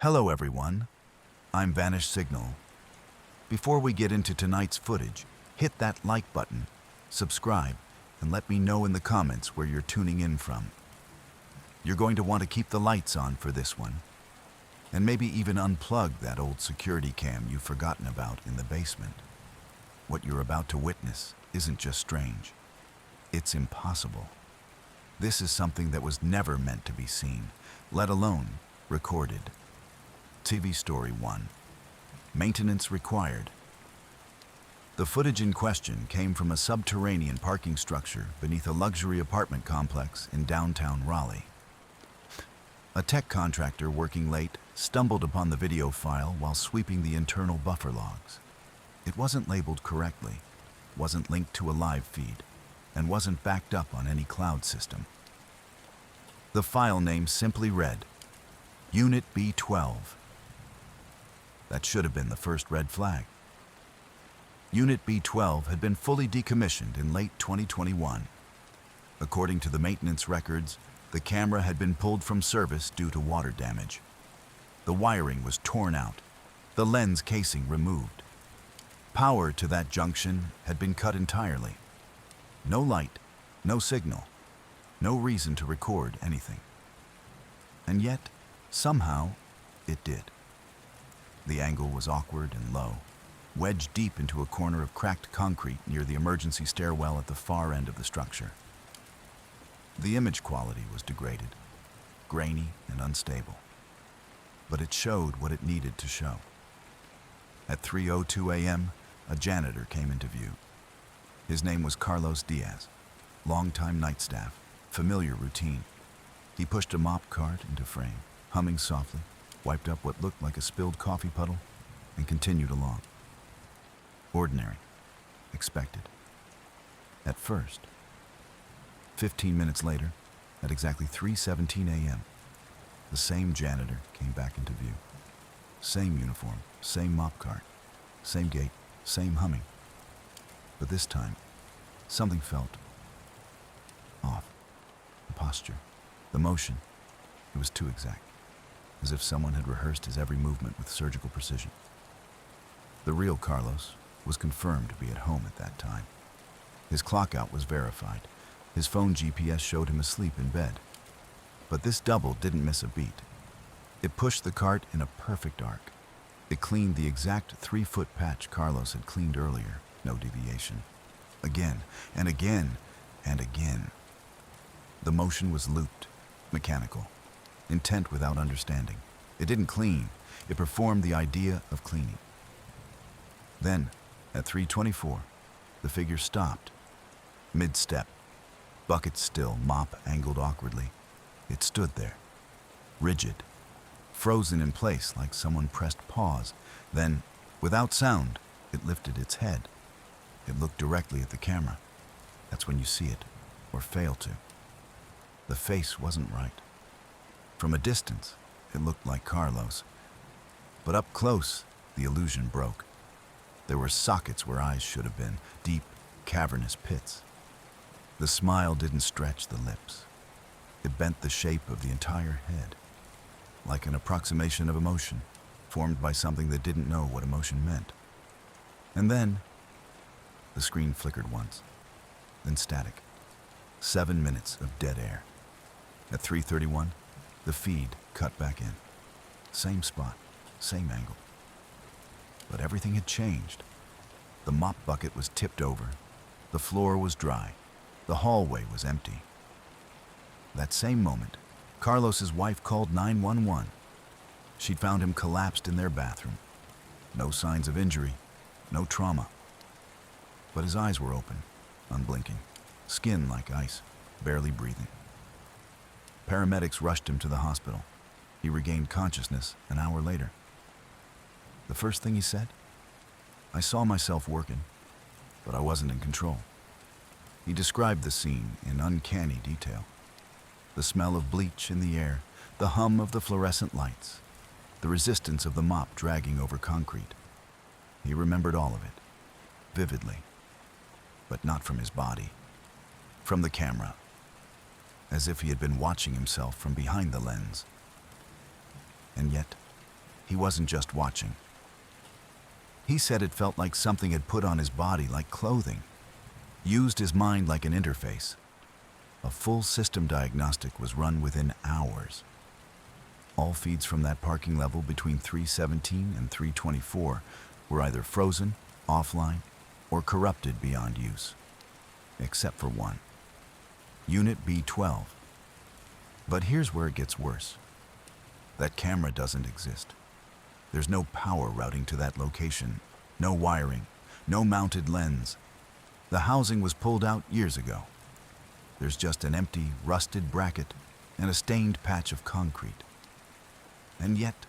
Hello everyone, I'm Vanish Signal. Before we get into tonight's footage, hit that like button, subscribe, and let me know in the comments where you're tuning in from. You're going to want to keep the lights on for this one, and maybe even unplug that old security cam you've forgotten about in the basement. What you're about to witness isn't just strange, it's impossible. This is something that was never meant to be seen, let alone recorded. TV Story 1. Maintenance required. The footage in question came from a subterranean parking structure beneath a luxury apartment complex in downtown Raleigh. A tech contractor working late stumbled upon the video file while sweeping the internal buffer logs. It wasn't labeled correctly, wasn't linked to a live feed, and wasn't backed up on any cloud system. The file name simply read, Unit B12. That should have been the first red flag. Unit B12 had been fully decommissioned in late 2021. According to the maintenance records, the camera had been pulled from service due to water damage. The wiring was torn out, the lens casing removed. Power to that junction had been cut entirely. No light, no signal, no reason to record anything. And yet, somehow, it did. The angle was awkward and low, wedged deep into a corner of cracked concrete near the emergency stairwell at the far end of the structure. The image quality was degraded, grainy and unstable, but it showed what it needed to show. At 3:02 a.m., a janitor came into view. His name was Carlos Diaz, longtime night staff, familiar routine. He pushed a mop cart into frame, humming softly, wiped up what looked like a spilled coffee puddle, and continued along. Ordinary, expected. At first. 15 minutes later, at exactly 3:17 a.m., the same janitor came back into view. Same uniform, same mop cart, same gait, same humming. But this time, something felt off. The posture, the motion, it was too exact, as if someone had rehearsed his every movement with surgical precision. The real Carlos was confirmed to be at home at that time. His clockout was verified. His phone GPS showed him asleep in bed. But this double didn't miss a beat. It pushed the cart in a perfect arc. It cleaned the exact 3-foot patch Carlos had cleaned earlier, no deviation. Again, and again, and again. The motion was looped, mechanical, intent without understanding. It didn't clean, it performed the idea of cleaning. Then, at 3:24, the figure stopped, mid-step, bucket still, mop angled awkwardly. It stood there, rigid, frozen in place like someone pressed pause. Then, without sound, it lifted its head. It looked directly at the camera. That's when you see it, or fail to. The face wasn't right. From a distance, it looked like Carlos. But up close, the illusion broke. There were sockets where eyes should have been, deep, cavernous pits. The smile didn't stretch the lips. It bent the shape of the entire head, like an approximation of emotion, formed by something that didn't know what emotion meant. And then, the screen flickered once, then static. 7 minutes of dead air. At 3:31, the feed cut back in. Same spot, same angle. But everything had changed. The mop bucket was tipped over. The floor was dry. The hallway was empty. That same moment, Carlos's wife called 911. She'd found him collapsed in their bathroom. No signs of injury, no trauma. But his eyes were open, unblinking, skin like ice, barely breathing. Paramedics rushed him to the hospital. He regained consciousness an hour later. The first thing he said? I saw myself working, but I wasn't in control. He described the scene in uncanny detail. The smell of bleach in the air, the hum of the fluorescent lights, the resistance of the mop dragging over concrete. He remembered all of it, vividly, but not from his body, from the camera, as if he had been watching himself from behind the lens. And yet, he wasn't just watching. He said it felt like something had put on his body like clothing, used his mind like an interface. A full system diagnostic was run within hours. All feeds from that parking level between 317 and 324 were either frozen, offline, or corrupted beyond use. Except for one. Unit B12. But here's where it gets worse. That camera doesn't exist. There's no power routing to that location, no wiring, no mounted lens. The housing was pulled out years ago. There's just an empty, rusted bracket and a stained patch of concrete. And yet,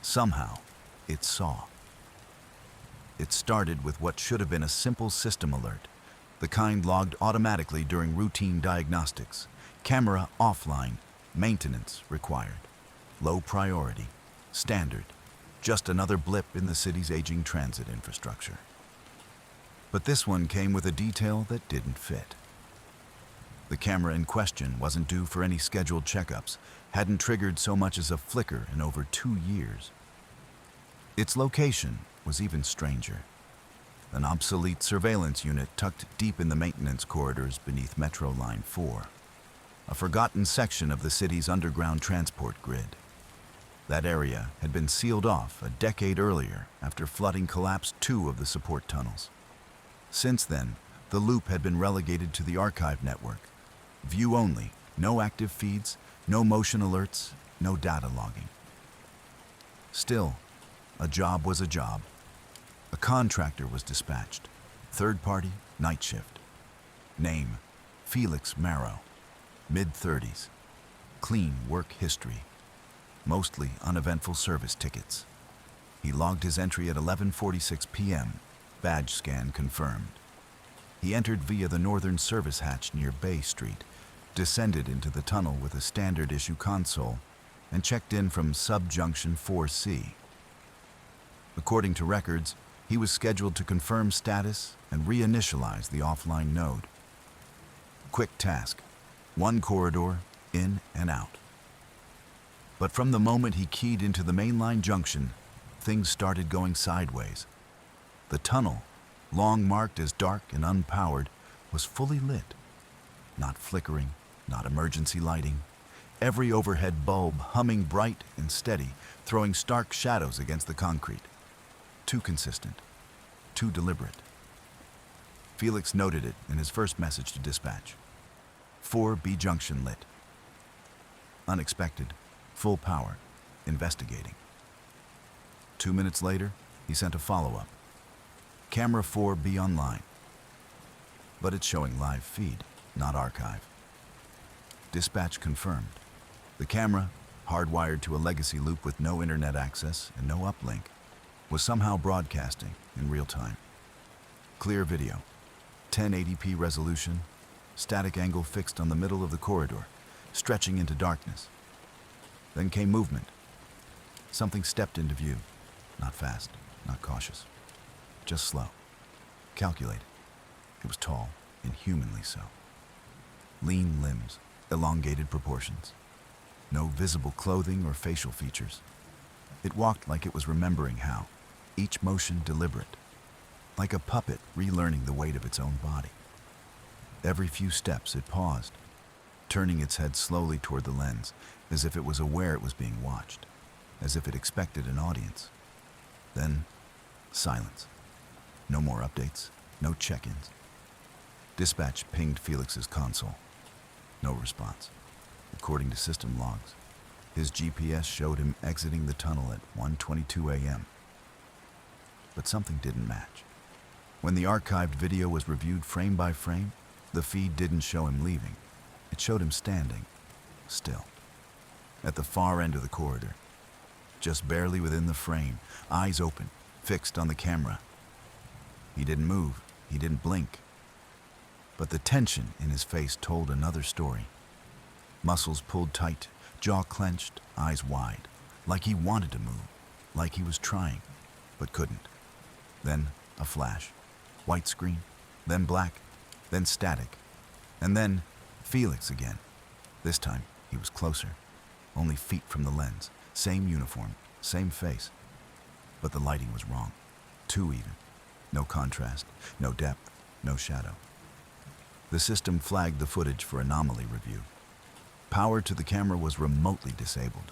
somehow, it saw. It started with what should have been a simple system alert, the kind logged automatically during routine diagnostics. Camera offline, maintenance required. Low priority, standard, just another blip in the city's aging transit infrastructure. But this one came with a detail that didn't fit. The camera in question wasn't due for any scheduled checkups, hadn't triggered so much as a flicker in over 2 years. Its location was even stranger. An obsolete surveillance unit tucked deep in the maintenance corridors beneath Metro Line 4. A forgotten section of the city's underground transport grid. That area had been sealed off a decade earlier after flooding collapsed 2 of the support tunnels. Since then, the loop had been relegated to the archive network. View only, no active feeds, no motion alerts, no data logging. Still, a job was a job. A contractor was dispatched. Third party, night shift. Name, Felix Marrow. Mid-30s. Clean work history. Mostly uneventful service tickets. He logged his entry at 11:46 p.m. Badge scan confirmed. He entered via the northern service hatch near Bay Street, descended into the tunnel with a standard issue console, and checked in from Subjunction 4C. According to records, he was scheduled to confirm status and reinitialize the offline node. Quick task. 1 corridor, in and out. But from the moment he keyed into the mainline junction, things started going sideways. The tunnel, long marked as dark and unpowered, was fully lit. Not flickering, not emergency lighting. Every overhead bulb humming bright and steady, throwing stark shadows against the concrete. Too consistent, too deliberate. Felix noted it in his first message to dispatch. 4B junction lit. Unexpected, full power, investigating. 2 minutes later, he sent a follow-up. Camera 4B online. But it's showing live feed, not archive. Dispatch confirmed. The camera, hardwired to a legacy loop with no internet access and no uplink, was somehow broadcasting in real time. Clear video, 1080p resolution, static angle fixed on the middle of the corridor, stretching into darkness. Then came movement. Something stepped into view, not fast, not cautious, just slow, calculated. It was tall, inhumanly so. Lean limbs, elongated proportions. No visible clothing or facial features. It walked like it was remembering how, each motion deliberate, like a puppet relearning the weight of its own body. Every few steps it paused, turning its head slowly toward the lens, as if it was aware it was being watched, as if it expected an audience. Then, silence. No more updates, no check-ins. Dispatch pinged Felix's console. No response. According to system logs, his GPS showed him exiting the tunnel at 1:22 a.m. But something didn't match. When the archived video was reviewed frame by frame, the feed didn't show him leaving. It showed him standing, still, at the far end of the corridor, just barely within the frame, eyes open, fixed on the camera. He didn't move, he didn't blink. But the tension in his face told another story. Muscles pulled tight, jaw clenched, eyes wide, like he wanted to move, like he was trying, but couldn't. Then a flash, white screen, then black, then static, and then Felix again. This time he was closer, only feet from the lens, same uniform, same face, but the lighting was wrong. Too even. No contrast, no depth, no shadow. The system flagged the footage for anomaly review. Power to the camera was remotely disabled.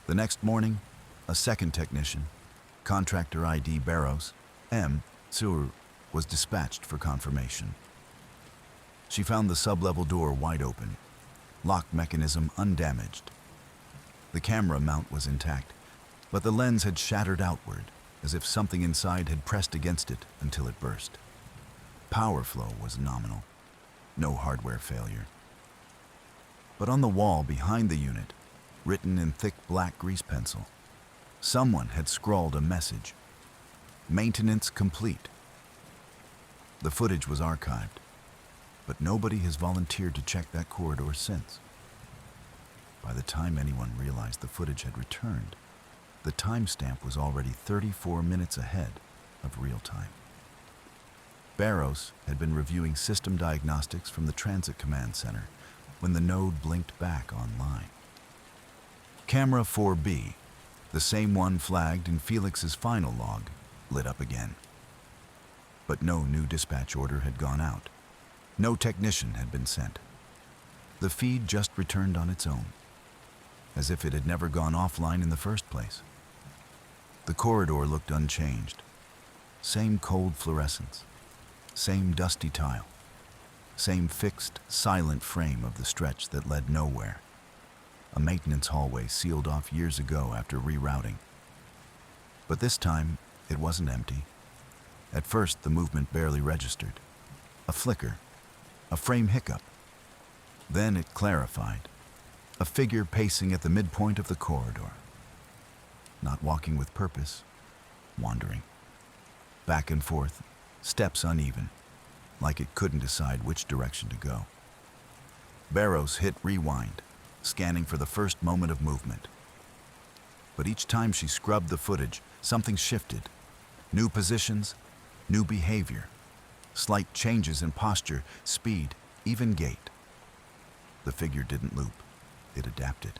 The next morning, a second technician, contractor ID Barrows, M. Sur, was dispatched for confirmation. She found the sub-level door wide open, lock mechanism undamaged. The camera mount was intact, but the lens had shattered outward, as if something inside had pressed against it until it burst. Power flow was nominal, no hardware failure. But on the wall behind the unit, written in thick black grease pencil, someone had scrawled a message: "Maintenance complete." The footage was archived, but nobody has volunteered to check that corridor since. By the time anyone realized the footage had returned, the timestamp was already 34 minutes ahead of real time. Barrows had been reviewing system diagnostics from the Transit Command Center when the node blinked back online. Camera 4B, the same one flagged in Felix's final log, lit up again. But no new dispatch order had gone out. No technician had been sent. The feed just returned on its own, as if it had never gone offline in the first place. The corridor looked unchanged. Same cold fluorescence, same dusty tile, same fixed, silent frame of the stretch that led nowhere. A maintenance hallway sealed off years ago after rerouting. But this time, it wasn't empty. At first, the movement barely registered. A flicker, a frame hiccup. Then it clarified. A figure pacing at the midpoint of the corridor. Not walking with purpose, wandering. Back and forth, steps uneven, like it couldn't decide which direction to go. Barrows hit rewind, scanning for the first moment of movement. But each time she scrubbed the footage, something shifted. New positions, new behavior, slight changes in posture, speed, even gait. The figure didn't loop, it adapted.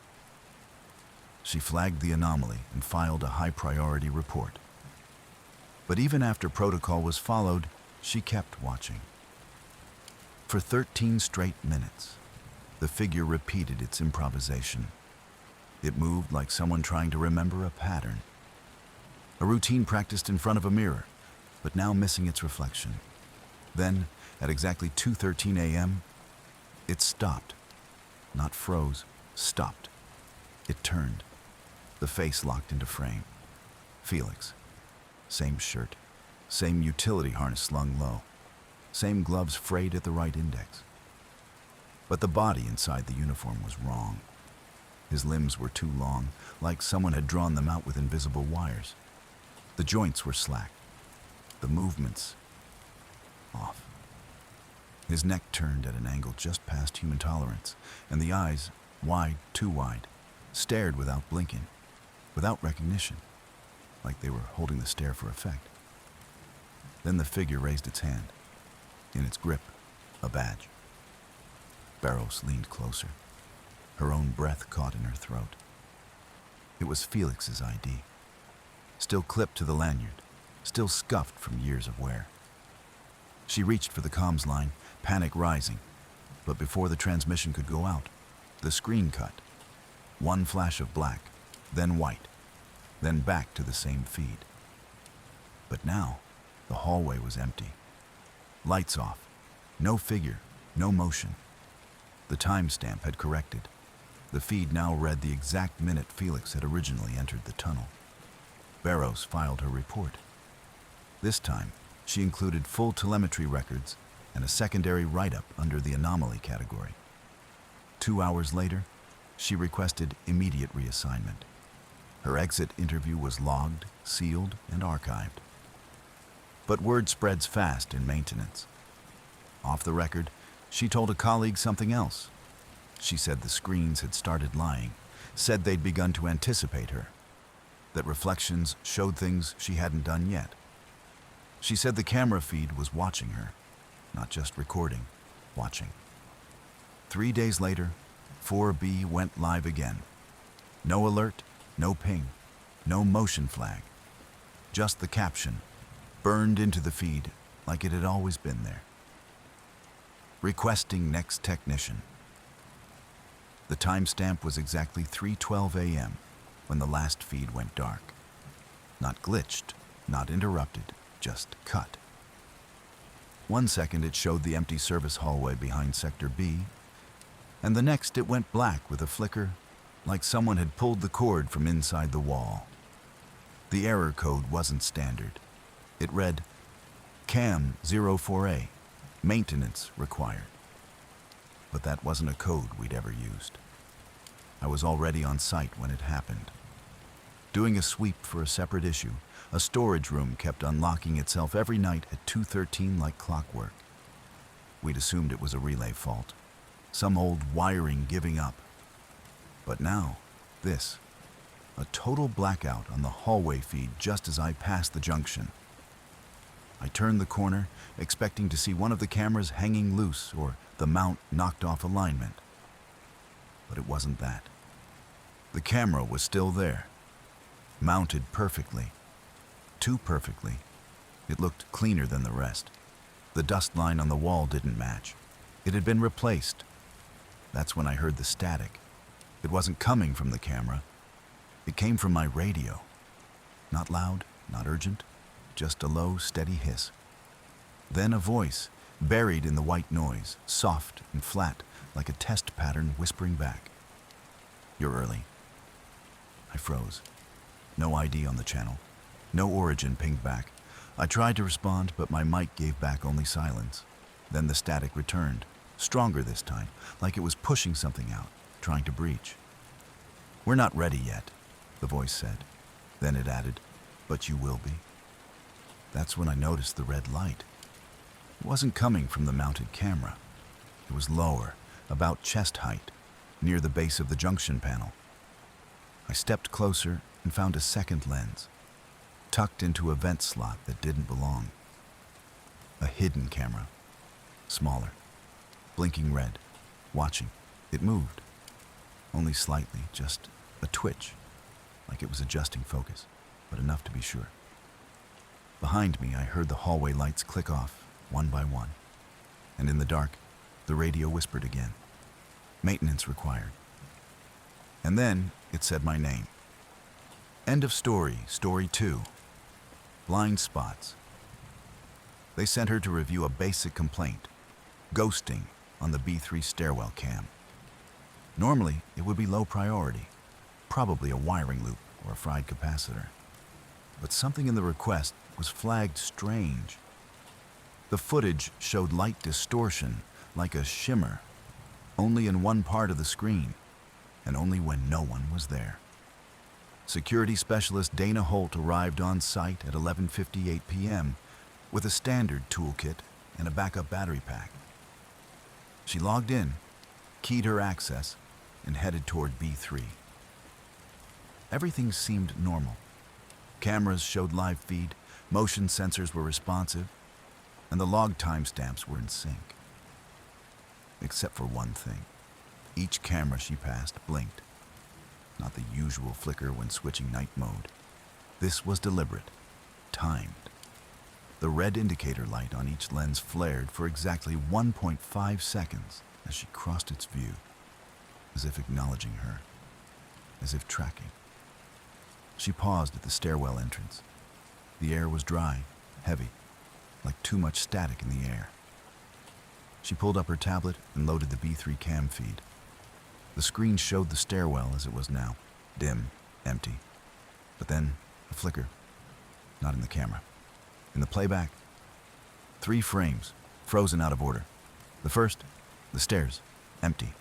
She flagged the anomaly and filed a high-priority report. But even after protocol was followed, she kept watching. For 13 straight minutes, the figure repeated its improvisation. It moved like someone trying to remember a pattern. A routine practiced in front of a mirror, but now missing its reflection. Then, at exactly 2:13 a.m., it stopped. Not froze, stopped. It turned. The face locked into frame. Felix. Same shirt. Same utility harness slung low. Same gloves frayed at the right index. But the body inside the uniform was wrong. His limbs were too long, like someone had drawn them out with invisible wires. The joints were slack. The movements off. His neck turned at an angle just past human tolerance, and the eyes, wide, too wide, stared without blinking, without recognition, like they were holding the stare for effect. Then the figure raised its hand. In its grip, a badge. Barrows leaned closer. Her own breath caught in her throat. It was Felix's ID. Still clipped to the lanyard, still scuffed from years of wear. She reached for the comms line, panic rising, but before the transmission could go out, the screen cut. One flash of black, then white, then back to the same feed. But now, the hallway was empty. Lights off. No figure, no motion. The timestamp had corrected. The feed now read the exact minute Felix had originally entered the tunnel. Barrows filed her report. This time, she included full telemetry records and a secondary write-up under the anomaly category. 2 hours later, she requested immediate reassignment. Her exit interview was logged, sealed, and archived. But word spreads fast in maintenance. Off the record, she told a colleague something else. She said the screens had started lying, said they'd begun to anticipate her, that reflections showed things she hadn't done yet. She said the camera feed was watching her, not just recording, watching. 3 days later, 4B went live again. No alert, no ping, No motion flag, just the caption, burned into the feed like it had always been there. Requesting next technician. The timestamp was exactly 3:12 a.m. when the last feed went dark. Not glitched, not interrupted, just cut. 1 second it showed the empty service hallway behind Sector B, and the next it went black with a flicker, like someone had pulled the cord from inside the wall. The error code wasn't standard. It read, CAM 04A, maintenance required. But that wasn't a code we'd ever used. I was already on site when it happened. Doing a sweep for a separate issue, a storage room kept unlocking itself every night at 2:13 like clockwork. We'd assumed it was a relay fault, some old wiring giving up. But now, this, a total blackout on the hallway feed just as I passed the junction. I turned the corner, expecting to see one of the cameras hanging loose or the mount knocked off alignment. But it wasn't that. The camera was still there, mounted perfectly. Too perfectly. It looked cleaner than the rest. The dust line on the wall didn't match. It had been replaced. That's when I heard the static. It wasn't coming from the camera. It came from my radio. Not loud, not urgent, just a low, steady hiss. Then a voice, buried in the white noise, soft and flat, like a test pattern whispering back. "You're early." I froze. No ID on the channel. No origin pinged back. I tried to respond, but my mic gave back only silence. Then the static returned, stronger this time, like it was pushing something out, trying to breach. "We're not ready yet," the voice said. Then it added, "But you will be." That's when I noticed the red light. It wasn't coming from the mounted camera. It was lower, about chest height, near the base of the junction panel. I stepped closer and found a second lens, tucked into a vent slot that didn't belong. A hidden camera, smaller, blinking red, watching. It moved, only slightly, just a twitch, like it was adjusting focus, but enough to be sure. Behind me, I heard the hallway lights click off, one by one, and in the dark, the radio whispered again, "Maintenance required." And then it said my name. End of story, story 2. Blind spots. They sent her to review a basic complaint, ghosting on the B3 stairwell cam. Normally, it would be low priority, probably a wiring loop or a fried capacitor. But something in the request was flagged strange. The footage showed light distortion, like a shimmer, only in one part of the screen, and only when no one was there. Security specialist Dana Holt arrived on site at 11:58 p.m. with a standard toolkit and a backup battery pack. She logged in, keyed her access, and headed toward B3. Everything seemed normal. Cameras showed live feed, motion sensors were responsive, and the log timestamps were in sync. Except for one thing. Each camera she passed blinked. Not the usual flicker when switching night mode. This was deliberate, timed. The red indicator light on each lens flared for exactly 1.5 seconds as she crossed its view, as if acknowledging her, as if tracking. She paused at the stairwell entrance. The air was dry, heavy, like too much static in the air. She pulled up her tablet and loaded the B3 cam feed. The screen showed the stairwell as it was now, dim, empty. But then, a flicker. Not in the camera. In the playback, 3 frames, frozen out of order. The first, the stairs, empty.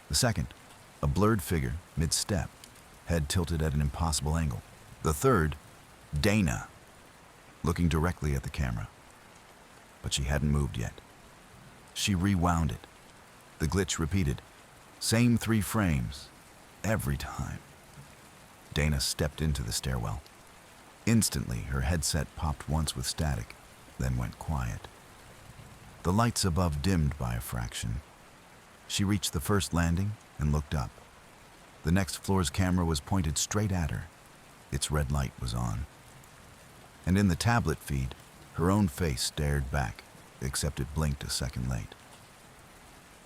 The second, a blurred figure, mid-step, head tilted at an impossible angle. The third, Dana, looking directly at the camera. But she hadn't moved yet. She rewound it. The glitch repeated. Same 3 frames, every time. Dana stepped into the stairwell. Instantly, her headset popped once with static, then went quiet. The lights above dimmed by a fraction. She reached the first landing and looked up. The next floor's camera was pointed straight at her. Its red light was on. And in the tablet feed, her own face stared back, except it blinked a second late.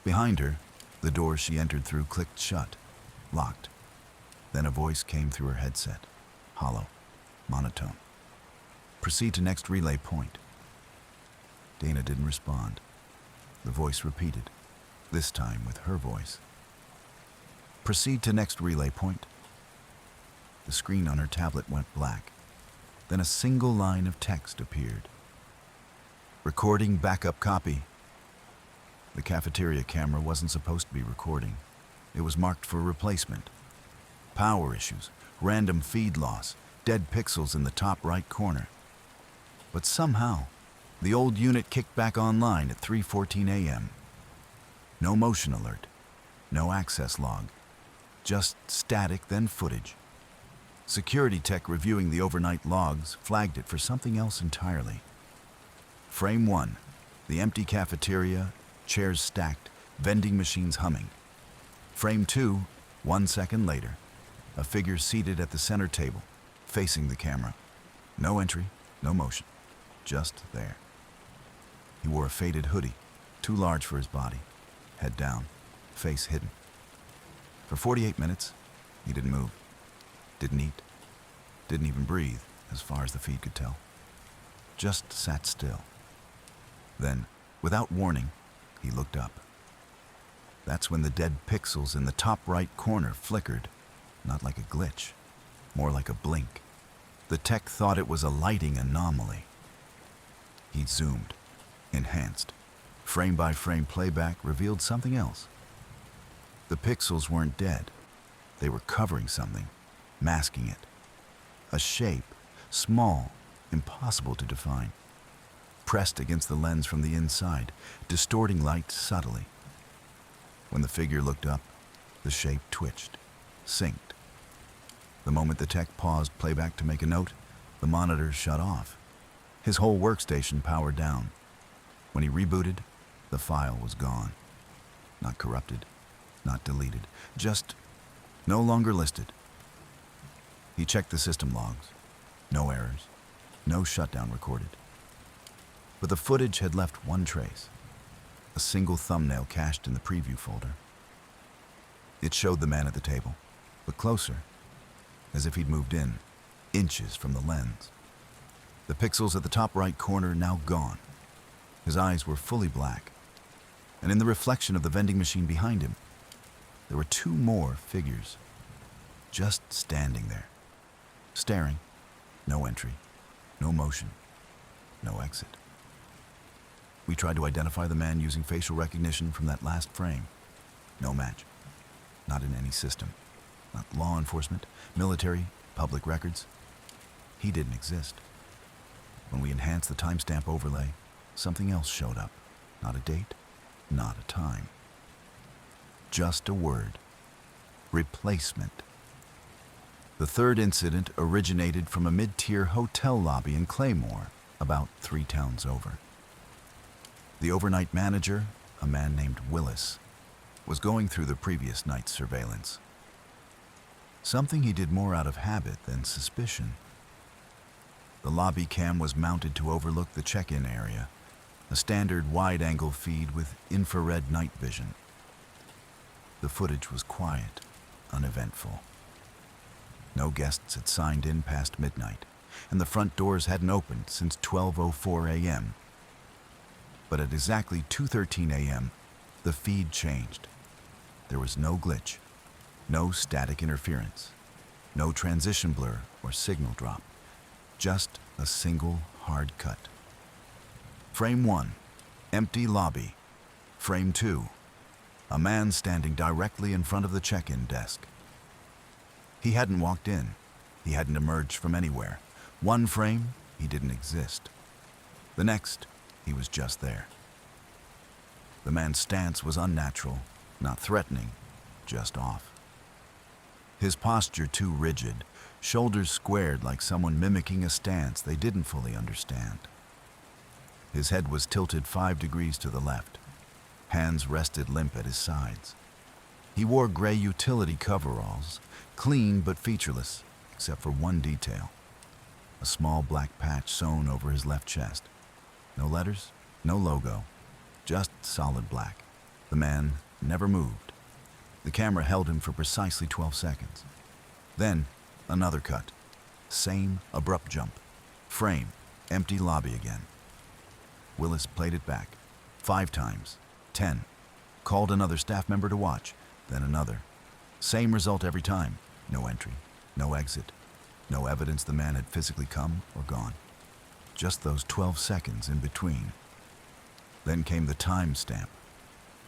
Behind her, the door she entered through clicked shut, locked. Then a voice came through her headset, hollow, monotone. Proceed to next relay point. Dana didn't respond. The voice repeated, this time with her voice. Proceed to next relay point. The screen on her tablet went black. Then a single line of text appeared. Recording backup copy. The cafeteria camera wasn't supposed to be recording. It was marked for replacement. Power issues, random feed loss, dead pixels in the top right corner. But somehow, the old unit kicked back online at 3:14 a.m. No motion alert, no access log, just static, then footage. Security tech reviewing the overnight logs flagged it for something else entirely. Frame 1, the empty cafeteria, chairs stacked, vending machines humming. Frame 2, 1 second later, a figure seated at the center table, facing the camera. No entry, no motion, just there. He wore a faded hoodie, too large for his body, head down, face hidden. For 48 minutes, he didn't move, didn't eat, didn't even breathe, as far as the feed could tell. Just sat still. Then, without warning, he looked up. That's when the dead pixels in the top right corner flickered, not like a glitch, more like a blink. The tech thought it was a lighting anomaly. He zoomed, enhanced. Frame-by-frame playback revealed something else. The pixels weren't dead. They were covering something, masking it. A shape, small, impossible to define. Pressed against the lens from the inside, distorting light subtly. When the figure looked up, the shape twitched, synced. The moment the tech paused playback to make a note, the monitor shut off. His whole workstation powered down. When he rebooted, the file was gone. Not corrupted, not deleted, just no longer listed. He checked the system logs. No errors, no shutdown recorded. But the footage had left one trace, a single thumbnail cached in the preview folder. It showed the man at the table, but closer, as if he'd moved in, inches from the lens. The pixels at the top right corner now gone. His eyes were fully black, and in the reflection of the vending machine behind him, there were two more figures, just standing there, staring, no entry, no motion, no exit. We tried to identify the man using facial recognition from that last frame. No match. Not in any system. Not law enforcement, military, public records. He didn't exist. When we enhanced the timestamp overlay, something else showed up. Not a date, not a time. Just a word. Replacement. The third incident originated from a mid-tier hotel lobby in Claymore, about 3 towns over. The overnight manager, a man named Willis, was going through the previous night's surveillance. Something he did more out of habit than suspicion. The lobby cam was mounted to overlook the check-in area, a standard wide-angle feed with infrared night vision. The footage was quiet, uneventful. No guests had signed in past midnight, and the front doors hadn't opened since 12:04 a.m. But at exactly 2:13 a.m., the feed changed. There was no glitch, no static interference, no transition blur or signal drop, just a single hard cut. Frame 1, empty lobby. Frame 2, a man standing directly in front of the check-in desk. He hadn't walked in. He hadn't emerged from anywhere. One frame, he didn't exist. The next, he was just there. The man's stance was unnatural, not threatening, just off. His posture too rigid, shoulders squared like someone mimicking a stance they didn't fully understand. His head was tilted 5 degrees to the left. Hands rested limp at his sides. He wore gray utility coveralls, clean but featureless, except for one detail. A small black patch sewn over his left chest. No letters, no logo, just solid black. The man never moved. The camera held him for precisely 12 seconds. Then, another cut. Same abrupt jump. Frame, empty lobby again. Willis played it back. 5 times. 10. Called another staff member to watch, then another. Same result every time. No entry, no exit, no evidence the man had physically come or gone. Just those 12 seconds in between. Then came the time stamp.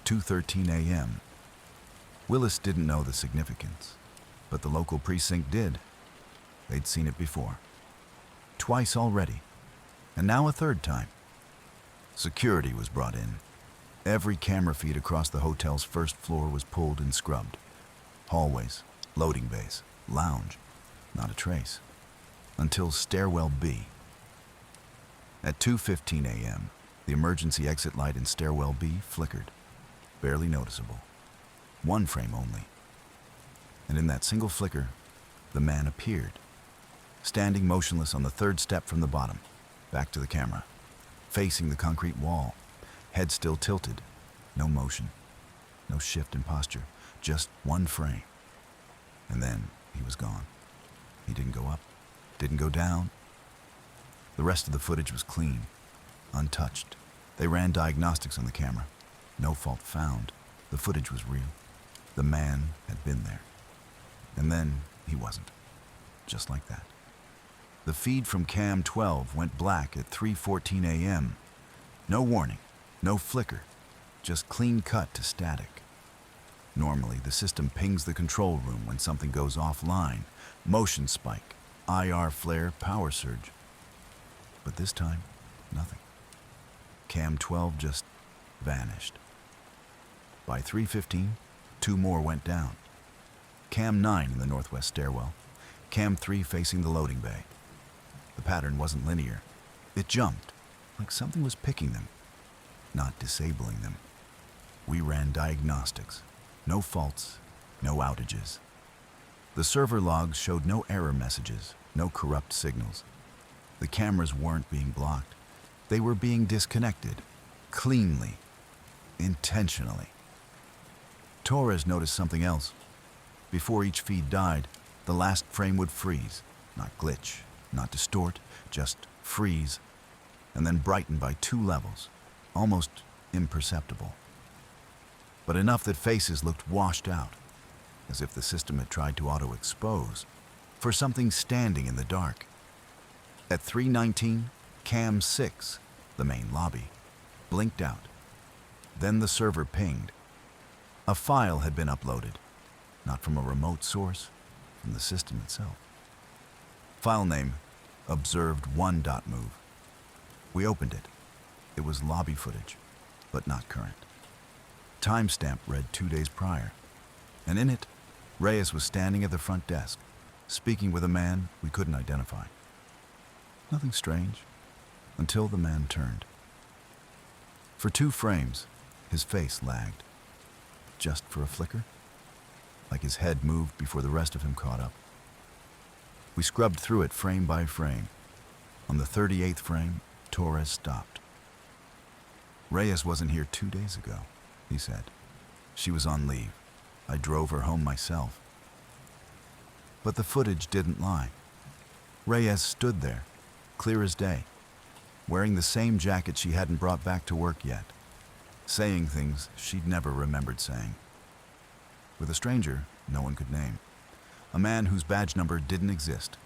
2:13 a.m. Willis didn't know the significance, but the local precinct did. They'd seen it before. Twice already, and now a third time. Security was brought in. Every camera feed across the hotel's first floor was pulled and scrubbed. Hallways, loading bays, lounge, not a trace. Until stairwell B. At 2:15 a.m., the emergency exit light in stairwell B flickered, barely noticeable. 1 frame only. And in that single flicker, the man appeared, standing motionless on the 3rd step from the bottom, back to the camera, facing the concrete wall, head still tilted, no motion, no shift in posture, just 1 frame. And then he was gone. He didn't go up, didn't go down. The rest of the footage was clean, untouched. They ran diagnostics on the camera. No fault found. The footage was real. The man had been there. And then he wasn't. Just like that. The feed from cam 12 went black at 3:14 a.m. No warning, no flicker, just clean cut to static. Normally, the system pings the control room when something goes offline. Motion spike, IR flare, power surge. But this time, nothing. Cam 12 just vanished. By 3:15, 2 more went down. Cam 9 in the northwest stairwell, Cam 3 facing the loading bay. The pattern wasn't linear. It jumped, like something was picking them, not disabling them. We ran diagnostics. No faults, no outages. The server logs showed no error messages, no corrupt signals. The cameras weren't being blocked. They were being disconnected, cleanly, intentionally. Torres noticed something else. Before each feed died, the last frame would freeze, not glitch, not distort, just freeze, and then brighten by 2 levels, almost imperceptible. But enough that faces looked washed out, as if the system had tried to auto-expose for something standing in the dark. At 3:19, Cam 6, the main lobby, blinked out. Then the server pinged. A file had been uploaded, not from a remote source, from the system itself. File name, observed1.move. We opened it. It was lobby footage, but not current. Timestamp read 2 days prior, and in it, Reyes was standing at the front desk, speaking with a man we couldn't identify. Nothing strange, until the man turned. For 2 frames, his face lagged. Just for a flicker, like his head moved before the rest of him caught up. We scrubbed through it frame by frame. On the 38th frame, Torres stopped. Reyes wasn't here 2 days ago, he said. She was on leave. I drove her home myself. But the footage didn't lie. Reyes stood there, clear as day, wearing the same jacket she hadn't brought back to work yet, saying things she'd never remembered saying. With a stranger no one could name, a man whose badge number didn't exist.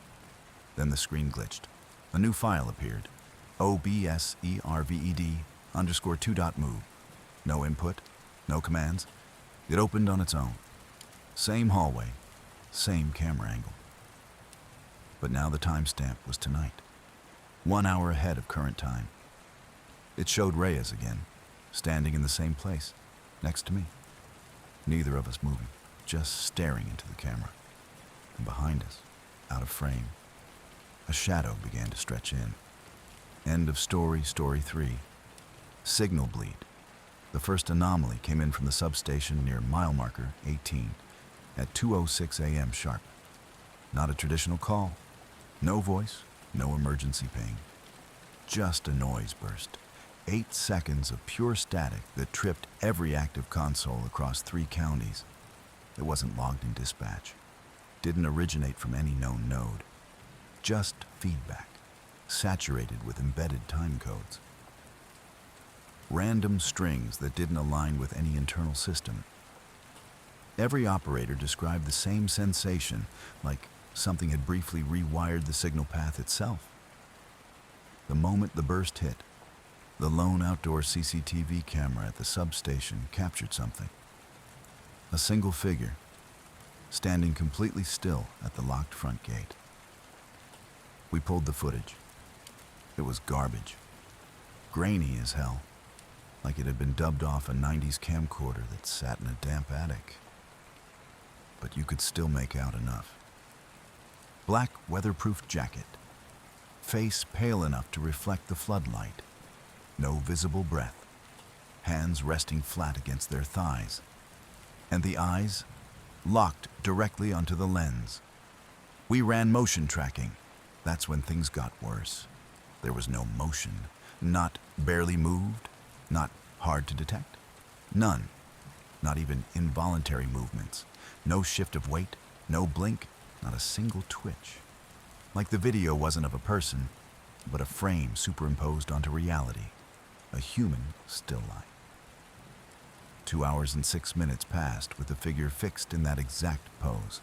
Then the screen glitched. A new file appeared, observed_2.move. No input, no commands. It opened on its own. Same hallway, same camera angle. But now the timestamp was tonight, 1 hour ahead of current time. It showed Reyes again, standing in the same place, next to me. Neither of us moving, just staring into the camera. And behind us, out of frame, a shadow began to stretch in. End of story, story 3. Signal bleed. The first anomaly came in from the substation near mile marker 18 at 2:06 a.m. sharp. Not a traditional call. No voice, no emergency ping. Just a noise burst. 8 seconds of pure static that tripped every active console across 3 counties. It wasn't logged in dispatch. Didn't originate from any known node. Just feedback, saturated with embedded time codes. Random strings that didn't align with any internal system. Every operator described the same sensation, like something had briefly rewired the signal path itself. The moment the burst hit, the lone outdoor CCTV camera at the substation captured something. A single figure, standing completely still at the locked front gate. We pulled the footage. It was garbage. Grainy as hell, like it had been dubbed off a 90s camcorder that sat in a damp attic. But you could still make out enough. Black weatherproof jacket, face pale enough to reflect the floodlight, no visible breath, hands resting flat against their thighs, and the eyes locked directly onto the lens. We ran motion tracking. That's when things got worse. There was no motion, not barely moved, not hard to detect. None, not even involuntary movements. No shift of weight, no blink, not a single twitch. Like the video wasn't of a person, but a frame superimposed onto reality, a human still life. 2 hours and 6 minutes passed with the figure fixed in that exact pose.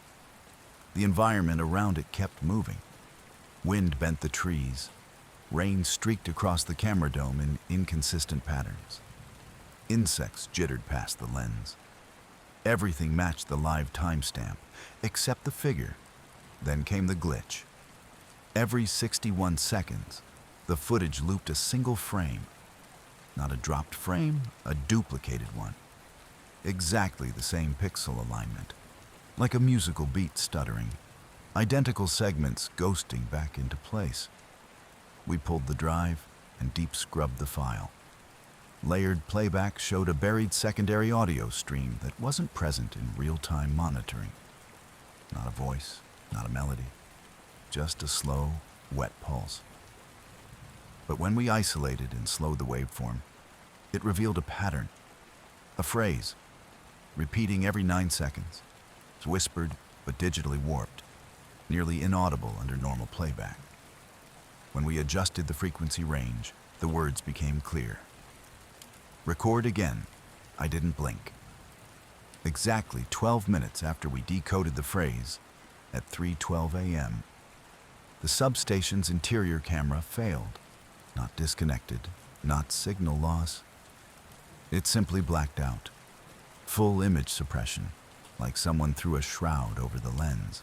The environment around it kept moving. Wind bent the trees. Rain streaked across the camera dome in inconsistent patterns. Insects jittered past the lens. Everything matched the live timestamp, except the figure. Then came the glitch. Every 61 seconds, the footage looped a single frame. Not a dropped frame, a duplicated one. Exactly the same pixel alignment, like a musical beat stuttering, identical segments ghosting back into place. We pulled the drive and deep scrubbed the file. Layered playback showed a buried secondary audio stream that wasn't present in real-time monitoring. Not a voice, not a melody, just a slow, wet pulse. But when we isolated and slowed the waveform, it revealed a pattern, a phrase, repeating every 9 seconds. It's whispered but digitally warped, nearly inaudible under normal playback. When we adjusted the frequency range, the words became clear. Record again. I didn't blink. Exactly 12 minutes after we decoded the phrase, at 3:12 a.m., the substation's interior camera failed. Not disconnected, not signal loss. It simply blacked out. Full image suppression, like someone threw a shroud over the lens.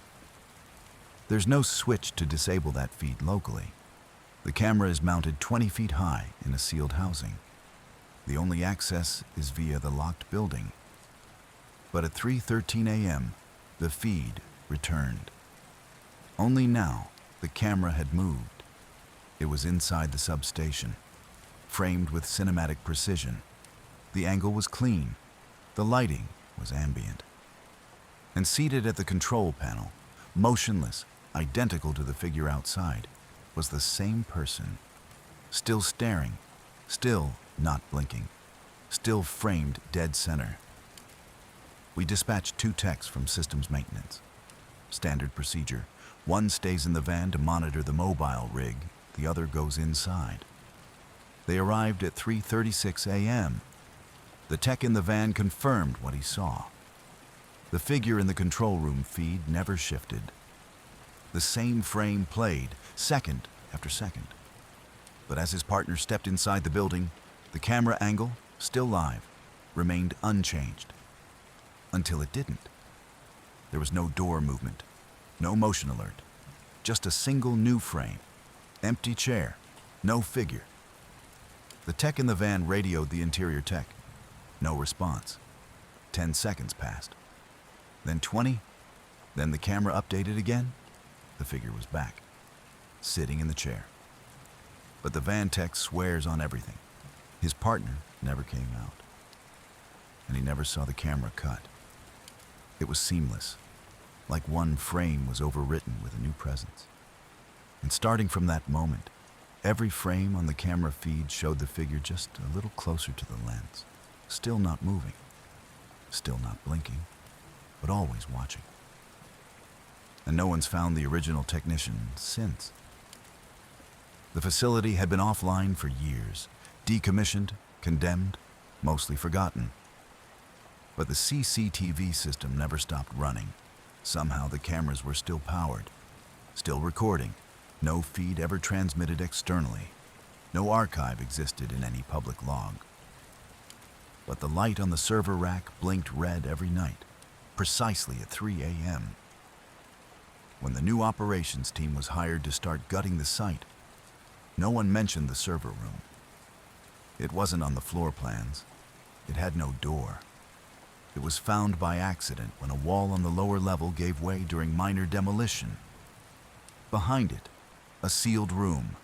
There's no switch to disable that feed locally. The camera is mounted 20 feet high in a sealed housing. The only access is via the locked building. But at 3:13 a.m., the feed returned. Only now, the camera had moved. It was inside the substation, framed with cinematic precision. The angle was clean. The lighting was ambient. And seated at the control panel, motionless, identical to the figure outside, was the same person. Still staring, still not blinking, still framed dead center. We dispatched 2 techs from systems maintenance. Standard procedure. One stays in the van to monitor the mobile rig, the other goes inside. They arrived at 3:36 a.m. The tech in the van confirmed what he saw. The figure in the control room feed never shifted. The same frame played, second after second. But as his partner stepped inside the building, the camera angle, still live, remained unchanged. Until it didn't. There was no door movement, no motion alert, just a single new frame, empty chair, no figure. The tech in the van radioed the interior tech. No response. 10 seconds passed. Then 20. Then the camera updated again. The figure was back, sitting in the chair. But the van tech swears on everything. His partner never came out. And he never saw the camera cut. It was seamless. like one frame was overwritten with a new presence. And starting from that moment, every frame on the camera feed showed the figure just a little closer to the lens, still not moving, still not blinking, but always watching. And no one's found the original technician since. The facility had been offline for years, decommissioned, condemned, mostly forgotten. But the CCTV system never stopped running. Somehow the cameras were still powered, still recording. No feed ever transmitted externally. No archive existed in any public log. But the light on the server rack blinked red every night, precisely at 3 a.m. When the new operations team was hired to start gutting the site, no one mentioned the server room. It wasn't on the floor plans. It had no door. It was found by accident when a wall on the lower level gave way during minor demolition. Behind it, a sealed room,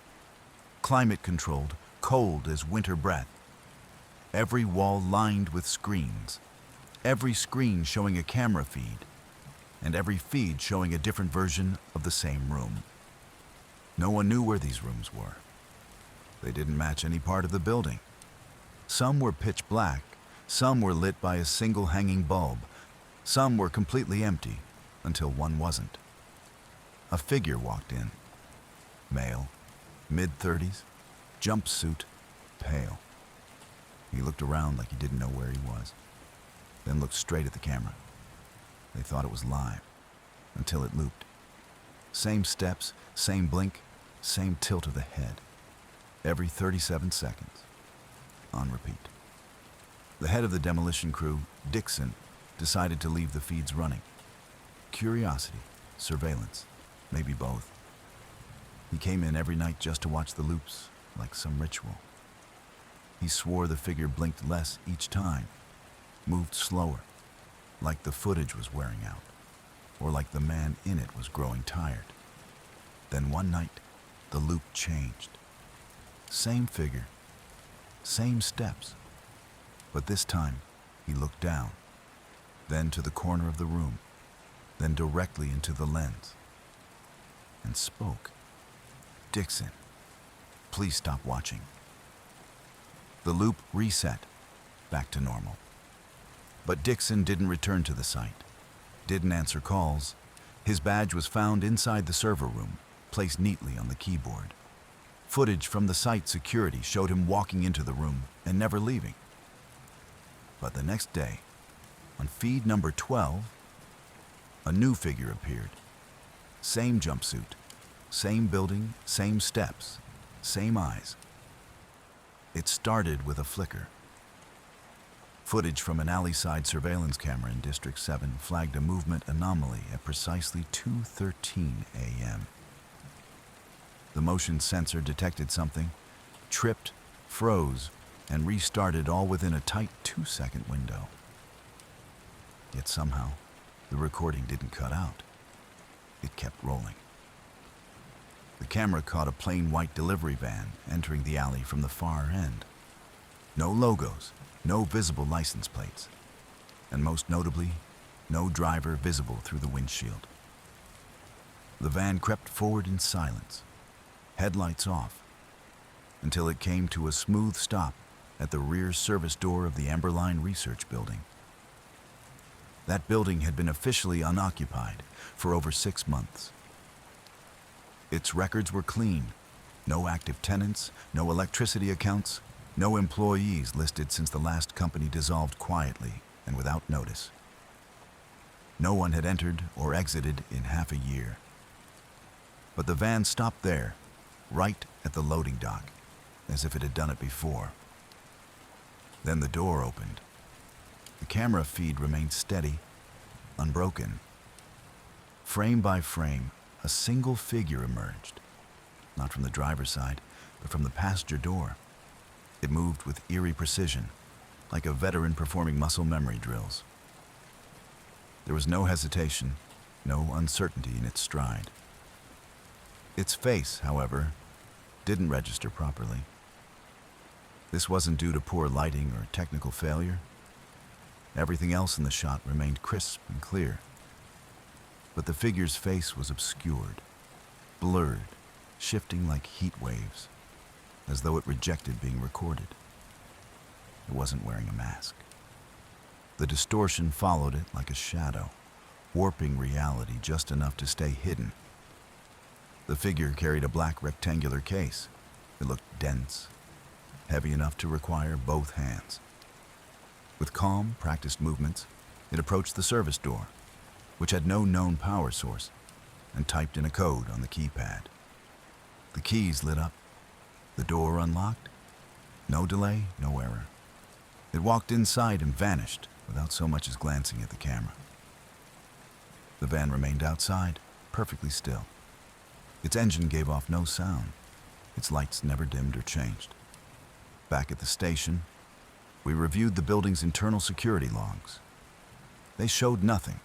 climate-controlled, cold as winter breath. Every wall lined with screens, every screen showing a camera feed, and every feed showing a different version of the same room. No one knew where these rooms were. They didn't match any part of the building. Some were pitch black, some were lit by a single hanging bulb, some were completely empty, until one wasn't. A figure walked in. Male, mid-30s, jumpsuit, pale. He looked around like he didn't know where he was, then looked straight at the camera. They thought it was live, until it looped. Same steps, same blink, same tilt of the head. Every 37 seconds, on repeat. The head of the demolition crew, Dixon, decided to leave the feeds running. Curiosity, surveillance, maybe both. He came in every night just to watch the loops, like some ritual. He swore the figure blinked less each time, moved slower, like the footage was wearing out, or like the man in it was growing tired. Then one night, the loop changed. Same figure, same steps, but this time he looked down, then to the corner of the room, then directly into the lens, and spoke. Dixon, please stop watching. The loop reset, back to normal. But Dixon didn't return to the site, didn't answer calls. His badge was found inside the server room, placed neatly on the keyboard. Footage from the site security showed him walking into the room and never leaving. But the next day, on feed number 12, a new figure appeared. Same jumpsuit, same building, same steps, same eyes. It started with a flicker. Footage from an alley-side surveillance camera in District 7 flagged a movement anomaly at precisely 2:13 a.m. The motion sensor detected something, tripped, froze, and restarted all within a tight 2-second window. Yet somehow, the recording didn't cut out. It kept rolling. The camera caught a plain white delivery van entering the alley from the far end. No logos, no visible license plates, and most notably, no driver visible through the windshield. The van crept forward in silence, headlights off, until it came to a smooth stop at the rear service door of the Amberline Research Building. That building had been officially unoccupied for over 6 months. Its records were clean. No active tenants, no electricity accounts, no employees listed since the last company dissolved quietly and without notice. No one had entered or exited in half a year. But the van stopped there, right at the loading dock, as if it had done it before. Then the door opened. The camera feed remained steady, unbroken. Frame by frame, a single figure emerged, not from the driver's side, but from the passenger door. It moved with eerie precision, like a veteran performing muscle memory drills. There was no hesitation, no uncertainty in its stride. Its face, however, didn't register properly. This wasn't due to poor lighting or technical failure. Everything else in the shot remained crisp and clear. but the figure's face was obscured, blurred, shifting like heat waves, as though it rejected being recorded. It wasn't wearing a mask. The distortion followed it like a shadow, warping reality just enough to stay hidden. The figure carried a black rectangular case. It looked dense, heavy enough to require both hands. With calm, practiced movements, it approached the service door, which had no known power source, and typed in a code on the keypad. The keys lit up. The door unlocked. No delay, no error. It walked inside and vanished without so much as glancing at the camera. The van remained outside, perfectly still. Its engine gave off no sound. Its lights never dimmed or changed. Back at the station, we reviewed the building's internal security logs. They showed nothing.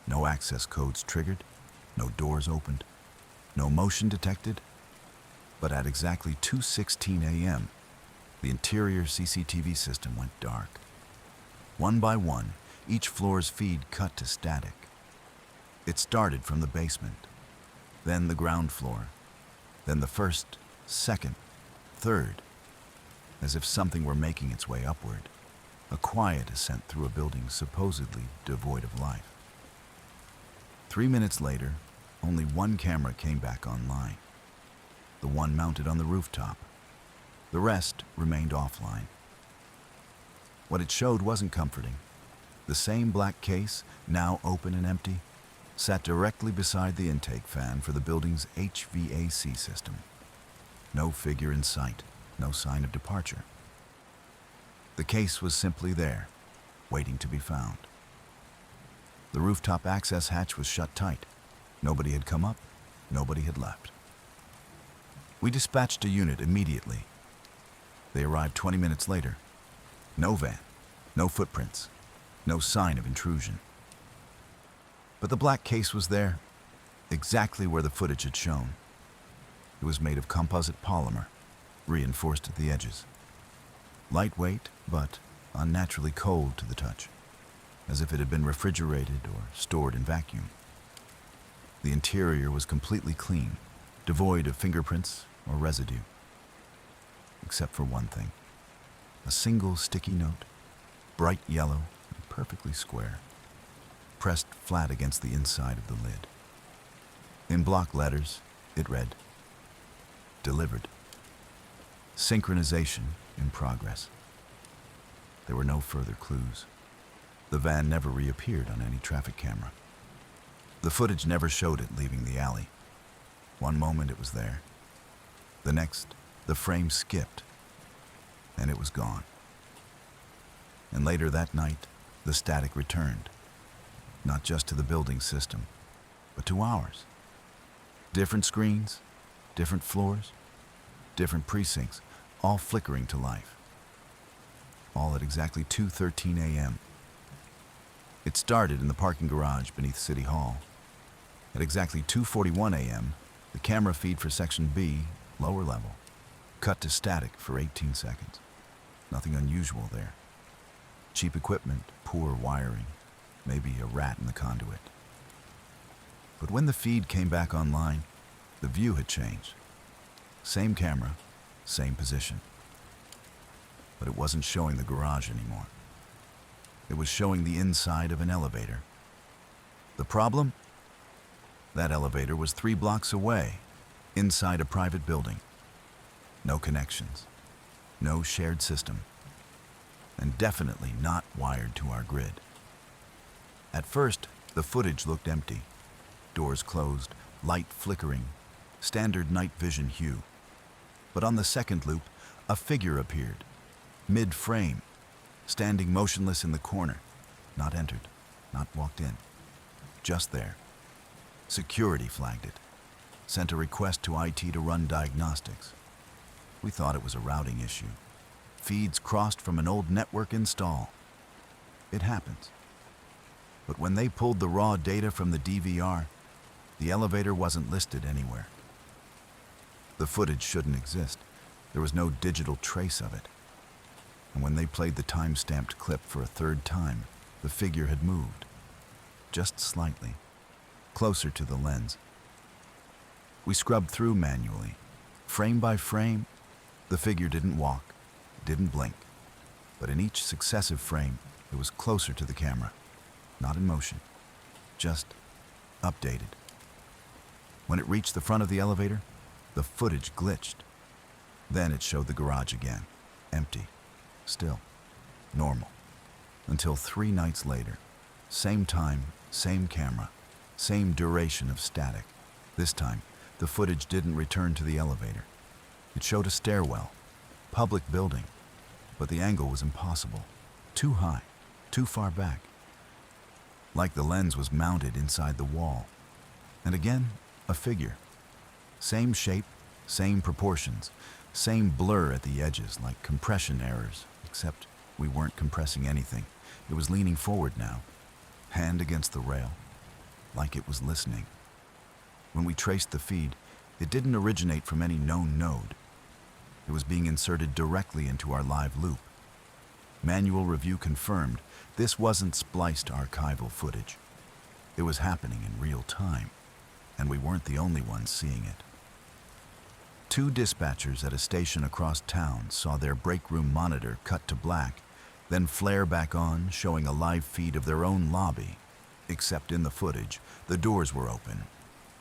No access codes triggered, no doors opened, no motion detected. But at exactly 2:16 a.m., the interior CCTV system went dark. One by one, each floor's feed cut to static. It started from the basement, then the ground floor, then the first, second, third, as if something were making its way upward, a quiet ascent through a building supposedly devoid of life. 3 minutes later, only one camera came back online, the one mounted on the rooftop. The rest remained offline. What it showed wasn't comforting. The same black case, now open and empty, sat directly beside the intake fan for the building's HVAC system. No figure in sight, no sign of departure. The case was simply there, waiting to be found. The rooftop access hatch was shut tight. Nobody had come up, nobody had left. We dispatched a unit immediately. They arrived 20 minutes later. No van, no footprints, no sign of intrusion. But the black case was there, exactly where the footage had shown. It was made of composite polymer, reinforced at the edges. Lightweight, but unnaturally cold to the touch, as if it had been refrigerated or stored in vacuum. The interior was completely clean, devoid of fingerprints or residue. Except for one thing. A single sticky note, bright yellow and perfectly square, pressed flat against the inside of the lid. In block letters, it read, "Delivered. Synchronization in progress." There were no further clues. The van never reappeared on any traffic camera. The footage never showed it leaving the alley. One moment it was there. The next, the frame skipped, and it was gone. And later that night, the static returned, not just to the building system, but to ours. Different screens, different floors, different precincts, all flickering to life. All at exactly 2:13 a.m. It started in the parking garage beneath City Hall. At exactly 2:41 a.m., the camera feed for Section B, lower level, cut to static for 18 seconds. Nothing unusual there. Cheap equipment, poor wiring, maybe a rat in the conduit. But when the feed came back online, the view had changed. Same camera, same position. But it wasn't showing the garage anymore. It was showing the inside of an elevator. The problem? That elevator was 3 blocks away, inside a private building. No connections, no shared system, and definitely not wired to our grid. At first, the footage looked empty. Doors closed, light flickering, standard night vision hue. But on the second loop, a figure appeared, mid-frame, standing motionless in the corner, not entered, not walked in, just there. Security flagged it, sent a request to IT to run diagnostics. We thought it was a routing issue. Feeds crossed from an old network install. It happens. But when they pulled the raw data from the DVR, the elevator wasn't listed anywhere. The footage shouldn't exist. There was no digital trace of it. And when they played the time-stamped clip for a third time, the figure had moved, just slightly, closer to the lens. We scrubbed through manually. Frame by frame, the figure didn't walk, didn't blink, but in each successive frame, it was closer to the camera, not in motion, just updated. When it reached the front of the elevator, the footage glitched. Then it showed the garage again, empty, still, normal, until 3 nights later. Same time, same camera, same duration of static. This time, the footage didn't return to the elevator. It showed a stairwell, public building, but the angle was impossible. Too high, too far back. Like the lens was mounted inside the wall. And again, a figure. Same shape, same proportions, same blur at the edges like compression errors, except we weren't compressing anything. It was leaning forward now, hand against the rail, like it was listening. When we traced the feed, it didn't originate from any known node. It was being inserted directly into our live loop. Manual review confirmed this wasn't spliced archival footage. It was happening in real time, and we weren't the only ones seeing it. 2 dispatchers at a station across town saw their break room monitor cut to black, then flare back on, showing a live feed of their own lobby. Except in the footage, the doors were open.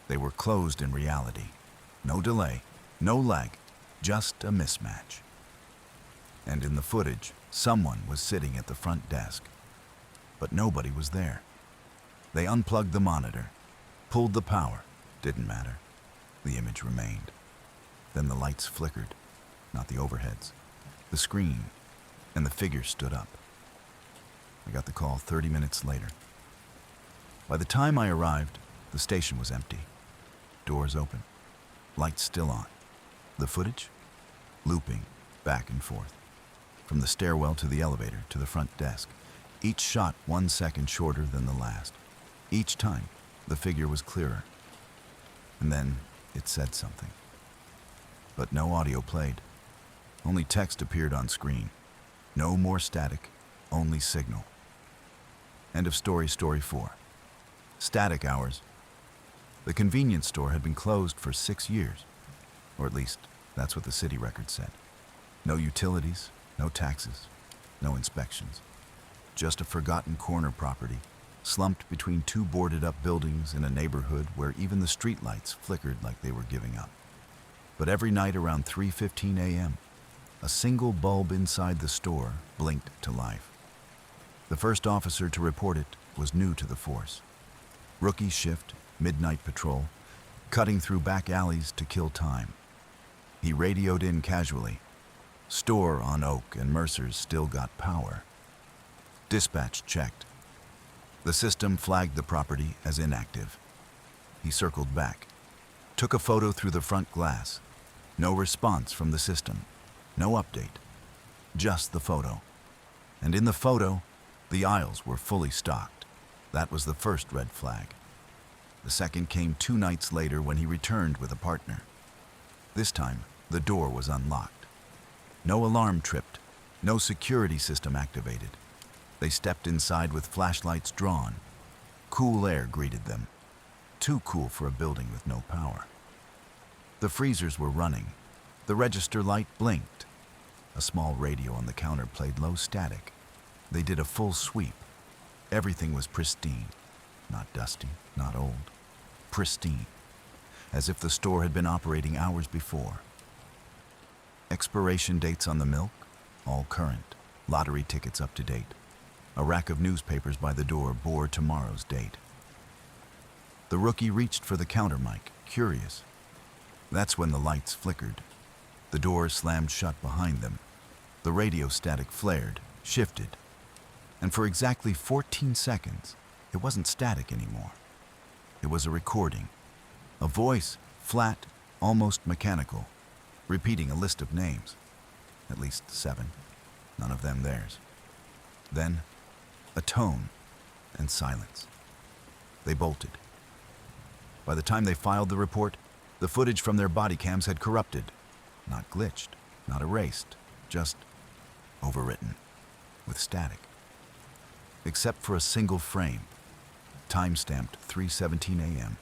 They were closed in reality. No delay, no lag, just a mismatch. And in the footage, someone was sitting at the front desk. But nobody was there. They unplugged the monitor, pulled the power, didn't matter. The image remained. Then the lights flickered, not the overheads, the screen, and the figure stood up. I got the call 30 minutes later. By the time I arrived, the station was empty. Doors open, lights still on. The footage? Looping back and forth. From the stairwell to the elevator to the front desk. Each shot 1 second shorter than the last. Each time, the figure was clearer. And then it said something. But no audio played. Only text appeared on screen. No more static, only signal. End of story 4. Static hours. The convenience store had been closed for 6 years. Or at least, that's what the city record said. No utilities, no taxes, no inspections. Just a forgotten corner property, slumped between 2 boarded-up buildings in a neighborhood where even the streetlights flickered like they were giving up. But every night around 3:15 a.m., a single bulb inside the store blinked to life. The first officer to report it was new to the force. Rookie shift, midnight patrol, cutting through back alleys to kill time. He radioed in casually. Store on Oak and Mercer's still got power. Dispatch checked. The system flagged the property as inactive. He circled back, took a photo through the front glass. No response from the system. No update. Just the photo. And in the photo, the aisles were fully stocked. That was the first red flag. The second came 2 nights later when he returned with a partner. This time, the door was unlocked. No alarm tripped, no security system activated. They stepped inside with flashlights drawn. Cool air greeted them. Too cool for a building with no power. The freezers were running. The register light blinked. A small radio on the counter played low static. They did a full sweep. Everything was pristine. Not dusty, not old. Pristine. As if the store had been operating hours before. Expiration dates on the milk, all current. Lottery tickets up to date. A rack of newspapers by the door bore tomorrow's date. The rookie reached for the counter mic, curious. That's when the lights flickered. The door slammed shut behind them. The radio static flared, shifted. And for exactly 14 seconds, it wasn't static anymore. It was a recording. A voice, flat, almost mechanical, repeating a list of names. At least 7. None of them theirs. Then, a tone and silence. They bolted. By the time they filed the report, the footage from their body cams had corrupted. Not glitched, not erased, just overwritten, with static. Except for a single frame. time-stamped 3:17 a.m.,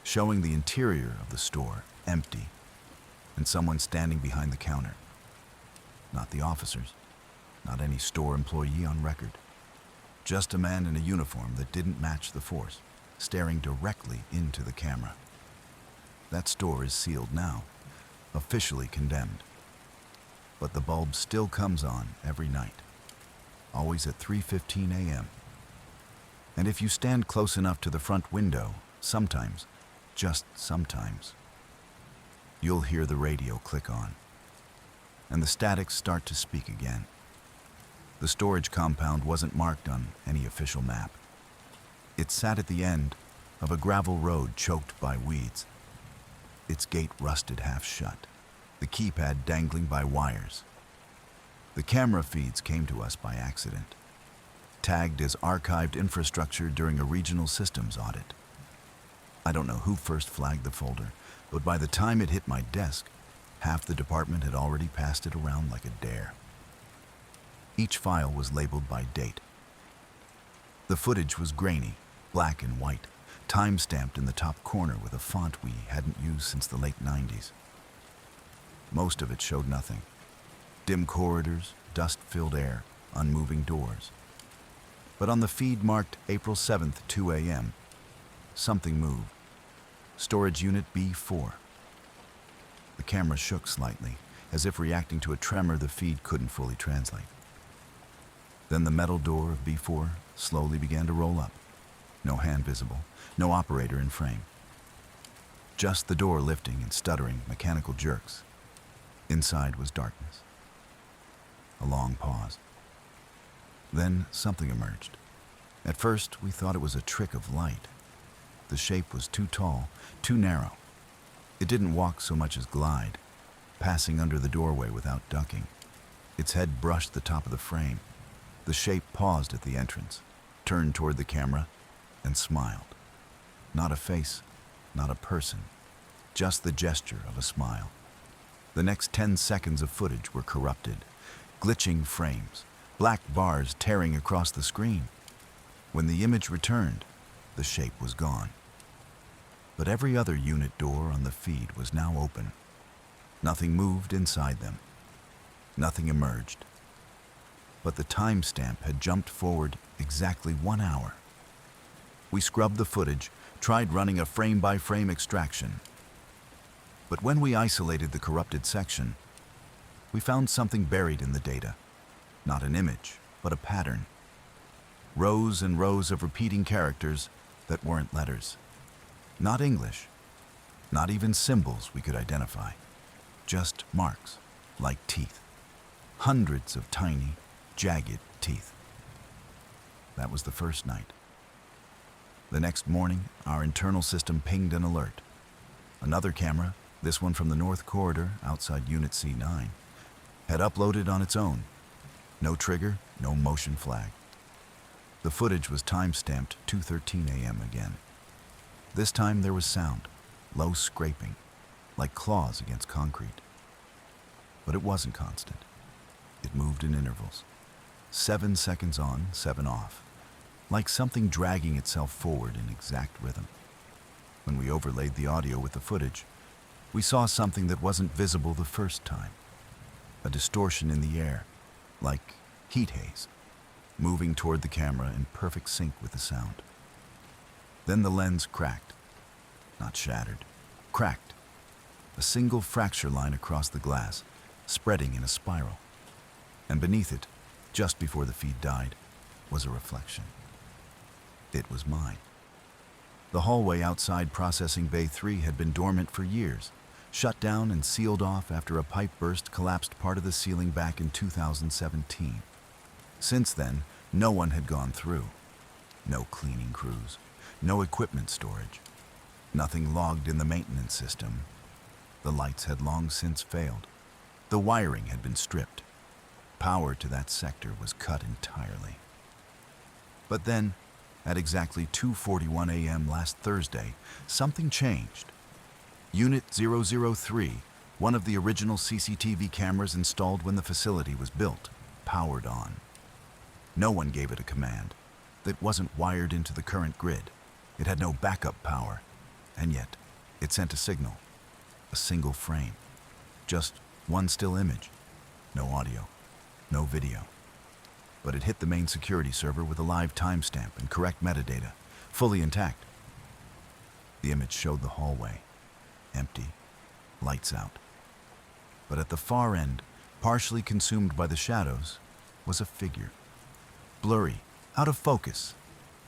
showing the interior of the store empty and someone standing behind the counter. Not the officers, not any store employee on record. Just a man in a uniform that didn't match the force, staring directly into the camera. That store is sealed now, officially condemned. But the bulb still comes on every night, always at 3:15 a.m. And if you stand close enough to the front window, sometimes, just sometimes, you'll hear the radio click on, and the statics start to speak again. The storage compound wasn't marked on any official map. It sat at the end of a gravel road choked by weeds. Its gate rusted half shut, the keypad dangling by wires. The camera feeds came to us by accident, tagged as archived infrastructure during a regional systems audit. I don't know who first flagged the folder, but by the time it hit my desk, half the department had already passed it around like a dare. Each file was labeled by date. The footage was grainy, black and white, time-stamped in the top corner with a font we hadn't used since the late 90s. Most of it showed nothing. Dim corridors, dust-filled air, unmoving doors. But on the feed marked April 7th, 2 a.m., something moved. Storage unit B4. The camera shook slightly, as if reacting to a tremor the feed couldn't fully translate. Then the metal door of B4 slowly began to roll up. No hand visible, no operator in frame. Just the door lifting and stuttering mechanical jerks. Inside was darkness. A long pause. Then something emerged. At first, we thought it was a trick of light. The shape was too tall, too narrow. It didn't walk so much as glide, passing under the doorway without ducking. Its head brushed the top of the frame. The shape paused at the entrance, turned toward the camera, and smiled. Not a face, not a person, just the gesture of a smile. The next 10 seconds of footage were corrupted, glitching frames, black bars tearing across the screen. When the image returned, the shape was gone. But every other unit door on the feed was now open. Nothing moved inside them. Nothing emerged. But the timestamp had jumped forward exactly 1 hour. We scrubbed the footage, tried running a frame-by-frame extraction. But when we isolated the corrupted section, we found something buried in the data. Not an image, but a pattern. Rows and rows of repeating characters that weren't letters. Not English. Not even symbols we could identify. Just marks, like teeth. Hundreds of tiny, jagged teeth. That was the first night. The next morning, our internal system pinged an alert. Another camera, this one from the north corridor outside Unit C9, had uploaded on its own. No trigger, no motion flag. The footage was time-stamped 2:13 a.m. again. This time there was sound, low scraping, like claws against concrete. But it wasn't constant. It moved in intervals. 7 seconds on, 7 off, like something dragging itself forward in exact rhythm. When we overlaid the audio with the footage, we saw something that wasn't visible the first time. A distortion in the air, like heat haze, moving toward the camera in perfect sync with the sound. Then the lens cracked. Not shattered, cracked. A single fracture line across the glass, spreading in a spiral. And beneath it, just before the feed died, was a reflection. It was mine. The hallway outside Processing Bay 3 had been dormant for years, shut down and sealed off after a pipe burst collapsed part of the ceiling back in 2017. Since then, no one had gone through. No cleaning crews, no equipment storage, nothing logged in the maintenance system. The lights had long since failed. The wiring had been stripped. Power to that sector was cut entirely. But then, at exactly 2:41 a.m. last Thursday, something changed. Unit 003, one of the original CCTV cameras installed when the facility was built, powered on. No one gave it a command. that wasn't wired into the current grid. It had no backup power, and yet it sent a signal, a single frame, just one still image, no audio, no video. But it hit the main security server with a live timestamp and correct metadata, fully intact. The image showed the hallway, empty, lights out. But at the far end, partially consumed by the shadows, was a figure. Blurry, out of focus,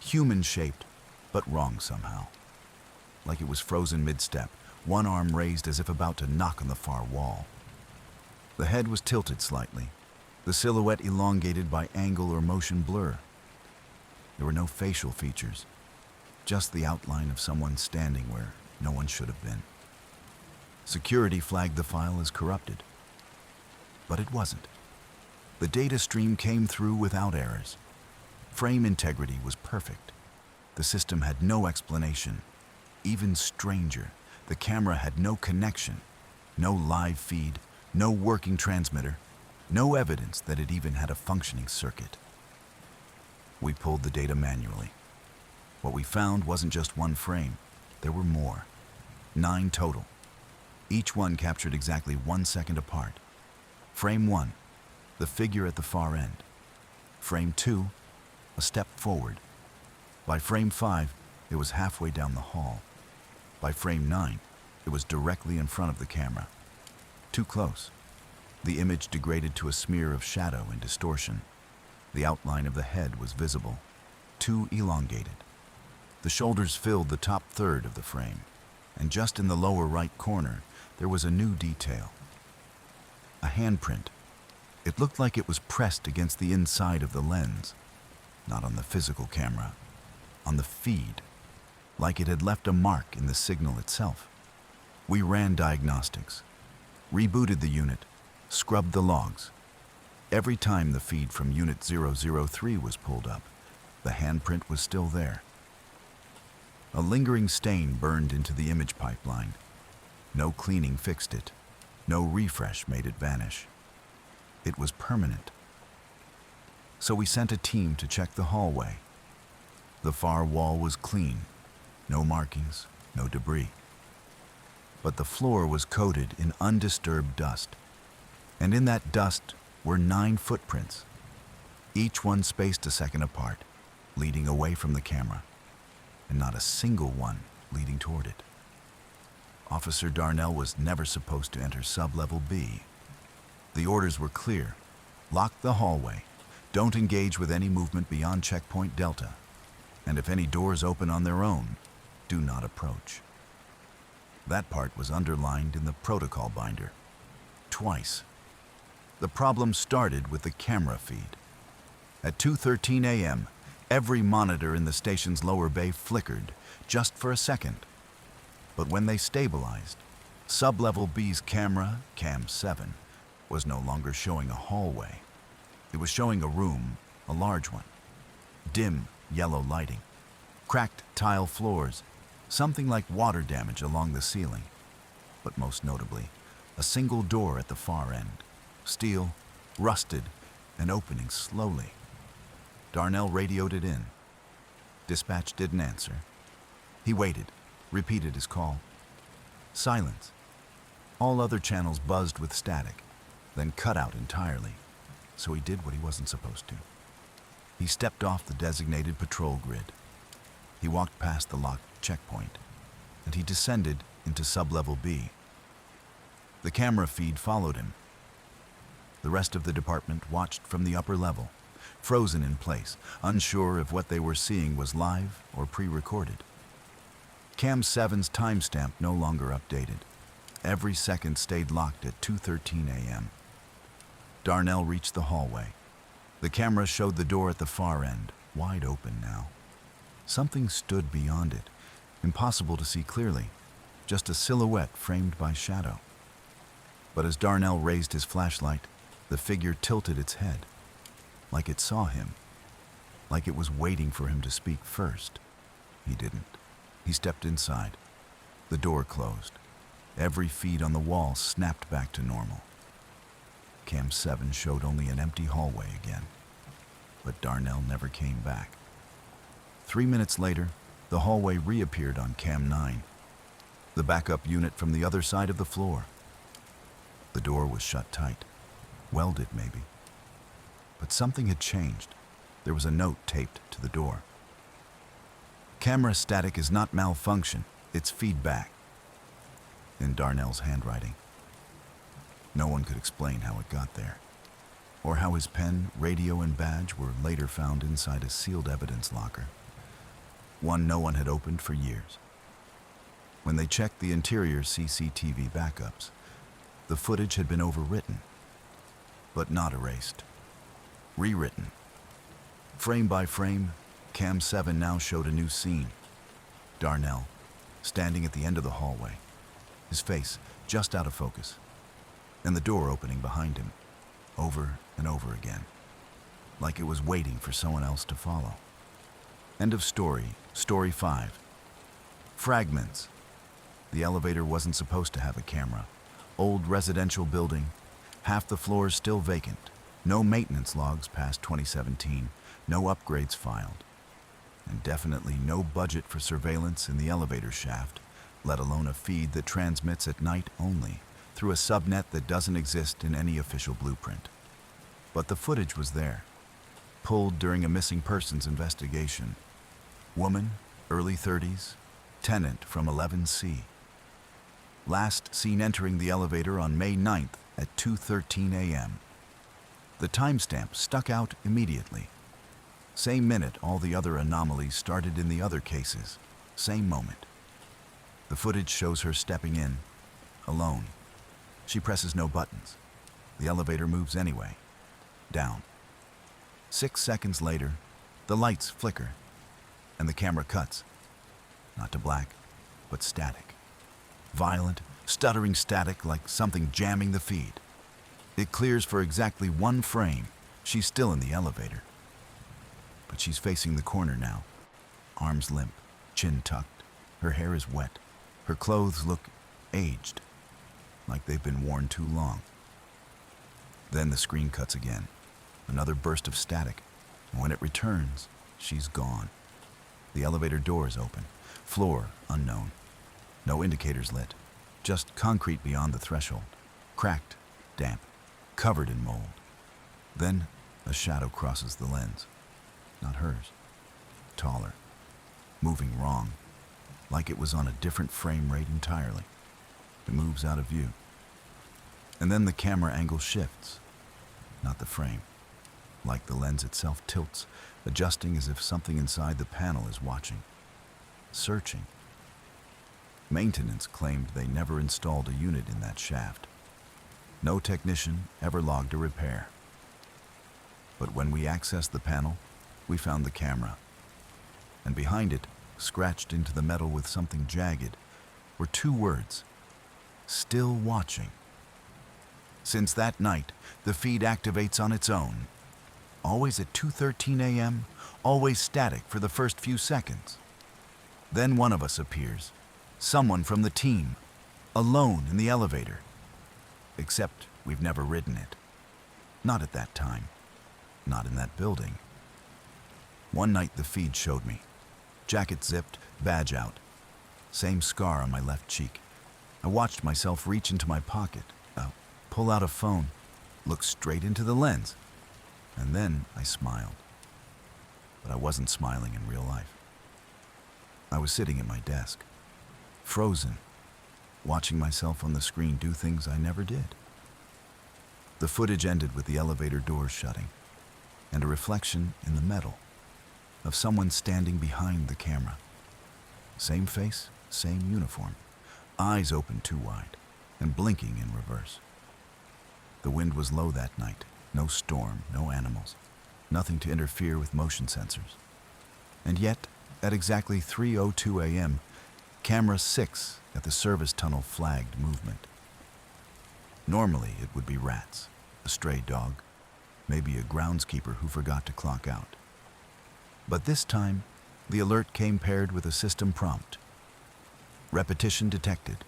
human-shaped, but wrong somehow. Like it was frozen mid-step, one arm raised as if about to knock on the far wall. The head was tilted slightly, the silhouette elongated by angle or motion blur. There were no facial features, just the outline of someone standing where no one should have been. Security flagged the file as corrupted, but it wasn't. The data stream came through without errors. Frame integrity was perfect. The system had no explanation. Even stranger, the camera had no connection, no live feed, no working transmitter, no evidence that it even had a functioning circuit. We pulled the data manually. What we found wasn't just one frame. There were more. 9 total. Each one captured exactly 1 second apart. Frame 1, the figure at the far end. Frame 2, a step forward. By frame 5, it was halfway down the hall. By frame 9, it was directly in front of the camera. Too close. The image degraded to a smear of shadow and distortion. The outline of the head was visible, too elongated. The shoulders filled the top third of the frame, and just in the lower right corner, there was a new detail. A handprint. It looked like it was pressed against the inside of the lens, not on the physical camera, on the feed, like it had left a mark in the signal itself. We ran diagnostics, rebooted the unit, scrubbed the logs. Every time the feed from Unit 003 was pulled up, the handprint was still there. A lingering stain burned into the image pipeline. No cleaning fixed it. No refresh made it vanish. It was permanent. So we sent a team to check the hallway. The far wall was clean. No markings, no debris. But the floor was coated in undisturbed dust. And in that dust were 9 footprints, each one spaced a second apart, leading away from the camera, and not a single one leading toward it. Officer Darnell was never supposed to enter sub-level B. The orders were clear. Lock the hallway. Don't engage with any movement beyond checkpoint Delta. And if any doors open on their own, do not approach. That part was underlined in the protocol binder. Twice. The problem started with the camera feed. At 2:13 a.m., every monitor in the station's lower bay flickered, just for a second. But when they stabilized, sub-level B's camera, Cam 7, was no longer showing a hallway. It was showing a room, a large one. Dim, yellow lighting, cracked tile floors, something like water damage along the ceiling. But most notably, a single door at the far end, steel, rusted, and opening slowly. Darnell radioed it in. Dispatch didn't answer. He waited, repeated his call. Silence. All other channels buzzed with static, then cut out entirely, so he did what he wasn't supposed to. He stepped off the designated patrol grid. He walked past the locked checkpoint, and he descended into sub-level B. The camera feed followed him. The rest of the department watched from the upper level, frozen in place, unsure if what they were seeing was live or pre-recorded. Cam 7's timestamp no longer updated. Every second stayed locked at 2:13 a.m. Darnell reached the hallway. The camera showed the door at the far end, wide open now. Something stood beyond it, impossible to see clearly, just a silhouette framed by shadow. But as Darnell raised his flashlight, the figure tilted its head, like it saw him, like it was waiting for him to speak first. He didn't. He stepped inside. The door closed. Every feed on the wall snapped back to normal. Cam 7 showed only an empty hallway again, but Darnell never came back. 3 minutes later, the hallway reappeared on Cam 9, the backup unit from the other side of the floor. The door was shut tight, welded maybe. But something had changed. There was a note taped to the door. Camera static is not malfunction, it's feedback. In Darnell's handwriting. No one could explain how it got there, or how his pen, radio, and badge were later found inside a sealed evidence locker, one no one had opened for years. When they checked the interior CCTV backups, the footage had been overwritten, but not erased. Rewritten. Frame by frame, Cam 7 now showed a new scene. Darnell, standing at the end of the hallway, his face just out of focus, and the door opening behind him, over and over again, like it was waiting for someone else to follow. End of story, story 5. Fragments. The elevator wasn't supposed to have a camera. Old residential building, half the floors still vacant, no maintenance logs past 2017, no upgrades filed, and definitely no budget for surveillance in the elevator shaft, let alone a feed that transmits at night only through a subnet that doesn't exist in any official blueprint. But the footage was there, pulled during a missing persons investigation. Woman, early 30s, tenant from 11C. Last seen entering the elevator on May 9th at 2:13 a.m. The timestamp stuck out immediately. Same minute all the other anomalies started in the other cases. Same moment. The footage shows her stepping in, alone. She presses no buttons. The elevator moves anyway. Down. 6 seconds later, the lights flicker, and the camera cuts. Not to black, but static. Violent, stuttering static like something jamming the feed. It clears for exactly 1 frame. She's still in the elevator. But she's facing the corner now. Arms limp, chin tucked. Her hair is wet. Her clothes look aged, like they've been worn too long. Then the screen cuts again. Another burst of static. And when it returns, she's gone. The elevator door is open. Floor unknown. No indicators lit. Just concrete beyond the threshold. Cracked, damp, covered in mold. Then a shadow crosses the lens. Not hers. Taller. Moving wrong. Like it was on a different frame rate entirely. It moves out of view. And then the camera angle shifts. Not the frame. Like the lens itself tilts, adjusting as if something inside the panel is watching. Searching. Maintenance claimed they never installed a unit in that shaft. No technician ever logged a repair. But when we accessed the panel, we found the camera. And behind it, scratched into the metal with something jagged, were 2 words. Still watching. Since that night, the feed activates on its own. Always at 2:13 a.m., always static for the first few seconds. Then one of us appears. Someone from the team, alone in the elevator. Except we've never ridden it. Not at that time. Not in that building. One night the feed showed me. Jacket zipped, badge out. Same scar on my left cheek. I watched myself reach into my pocket, pull out a phone, look straight into the lens. And then I smiled. But I wasn't smiling in real life. I was sitting at my desk, frozen, watching myself on the screen do things I never did. The footage ended with the elevator doors shutting, and a reflection in the metal of someone standing behind the camera. Same face, same uniform, eyes open too wide, and blinking in reverse. The wind was low that night, no storm, no animals, nothing to interfere with motion sensors. And yet, at exactly 3:02 a.m., camera 6 at the service tunnel flagged movement. Normally, it would be rats, a stray dog, maybe a groundskeeper who forgot to clock out. But this time, the alert came paired with a system prompt. Repetition detected.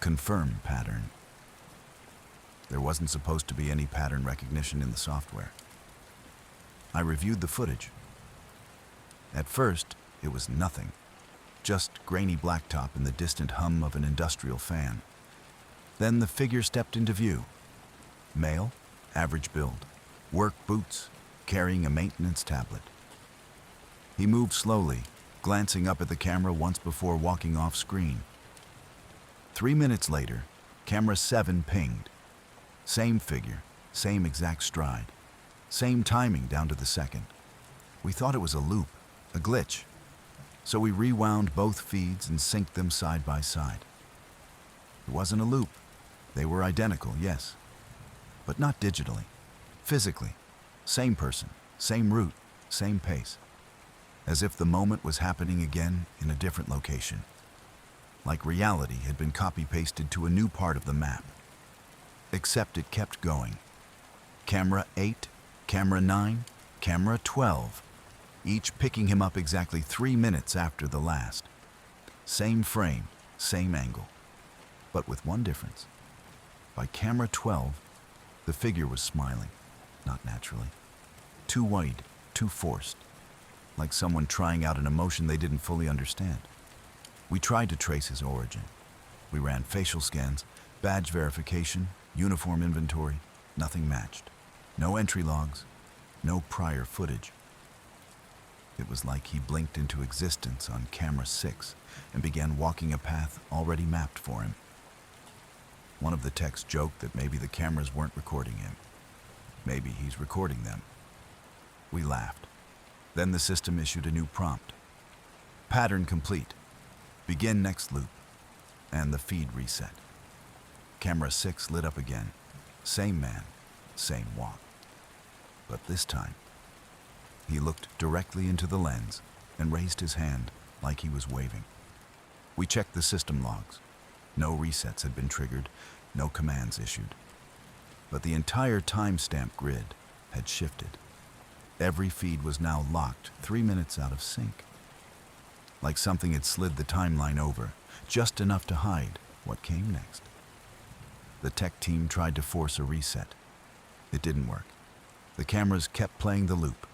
Confirm pattern. There wasn't supposed to be any pattern recognition in the software. I reviewed the footage. At first, it was nothing, just grainy blacktop and the distant hum of an industrial fan. Then the figure stepped into view. Male, average build, work boots, carrying a maintenance tablet. He moved slowly, glancing up at the camera once before walking off screen. 3 minutes later, camera 7 pinged. Same figure, same exact stride, same timing down to the second. We thought it was a loop, a glitch. So we rewound both feeds and synced them side by side. It wasn't a loop. They were identical, yes, but not digitally, physically. Same person, same route, same pace. As if the moment was happening again in a different location. Like reality had been copy-pasted to a new part of the map. Except it kept going. Camera 8, camera 9, camera 12, each picking him up exactly 3 minutes after the last. Same frame, same angle, but with one difference. By camera 12, the figure was smiling, not naturally. Too wide, too forced, like someone trying out an emotion they didn't fully understand. We tried to trace his origin. We ran facial scans, badge verification, uniform inventory. Nothing matched. No entry logs, no prior footage. It was like he blinked into existence on camera 6 and began walking a path already mapped for him. One of the techs joked that maybe the cameras weren't recording him. Maybe he's recording them. We laughed. Then the system issued a new prompt. Pattern complete. Begin next loop. And the feed reset. Camera 6 lit up again. Same man, same walk. But this time, he looked directly into the lens and raised his hand like he was waving. We checked the system logs. No resets had been triggered, no commands issued. But the entire timestamp grid had shifted. Every feed was now locked 3 minutes out of sync. Like something had slid the timeline over, just enough to hide what came next. The tech team tried to force a reset. It didn't work. The cameras kept playing the loop,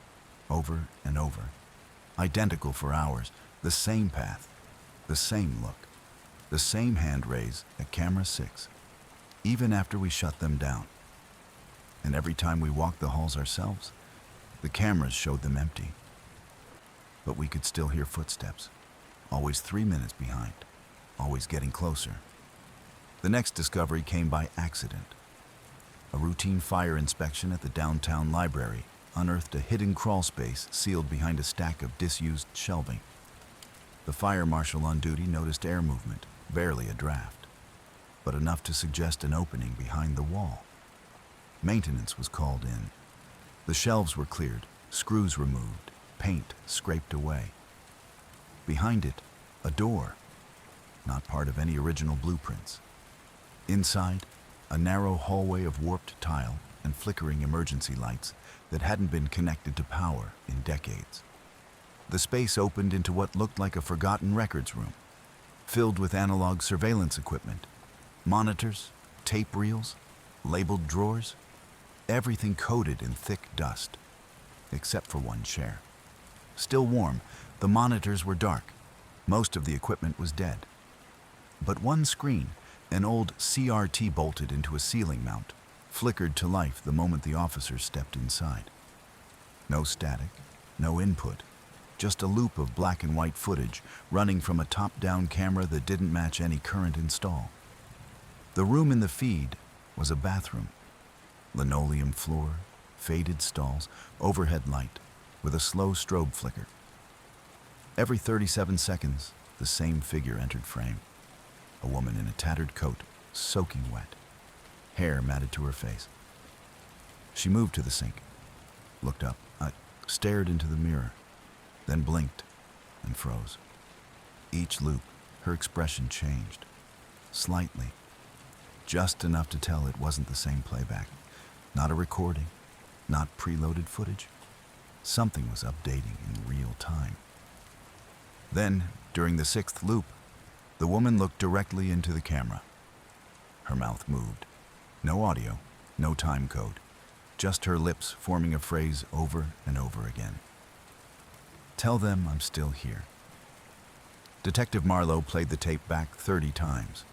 over and over. Identical for hours, the same path, the same look, the same hand raise at camera 6, even after we shut them down. And every time we walked the halls ourselves, the cameras showed them empty. But we could still hear footsteps, always 3 minutes behind, always getting closer. The next discovery came by accident. A routine fire inspection at the downtown library unearthed a hidden crawl space sealed behind a stack of disused shelving. The fire marshal on duty noticed air movement, barely a draft, but enough to suggest an opening behind the wall. Maintenance was called in. The shelves were cleared, screws removed, paint scraped away. Behind it, a door, not part of any original blueprints. Inside, a narrow hallway of warped tile and flickering emergency lights that hadn't been connected to power in decades. The space opened into what looked like a forgotten records room, filled with analog surveillance equipment, monitors, tape reels, labeled drawers, everything coated in thick dust, except for one chair. Still warm, the monitors were dark. Most of the equipment was dead. But one screen, an old CRT bolted into a ceiling mount, flickered to life the moment the officers stepped inside. No static, no input, just a loop of black and white footage running from a top-down camera that didn't match any current install. The room in the feed was a bathroom. Linoleum floor, faded stalls, overhead light, with a slow strobe flicker. Every 37 seconds, the same figure entered frame. A woman in a tattered coat, soaking wet, hair matted to her face. She moved to the sink, looked up, stared into the mirror, then blinked and froze. Each loop, her expression changed, slightly, just enough to tell it wasn't the same playback, not a recording, not preloaded footage. Something was updating in real time. Then, during the 6th loop, the woman looked directly into the camera. Her mouth moved. No audio, no time code, just her lips forming a phrase over and over again. Tell them I'm still here. Detective Marlowe played the tape back 30 times.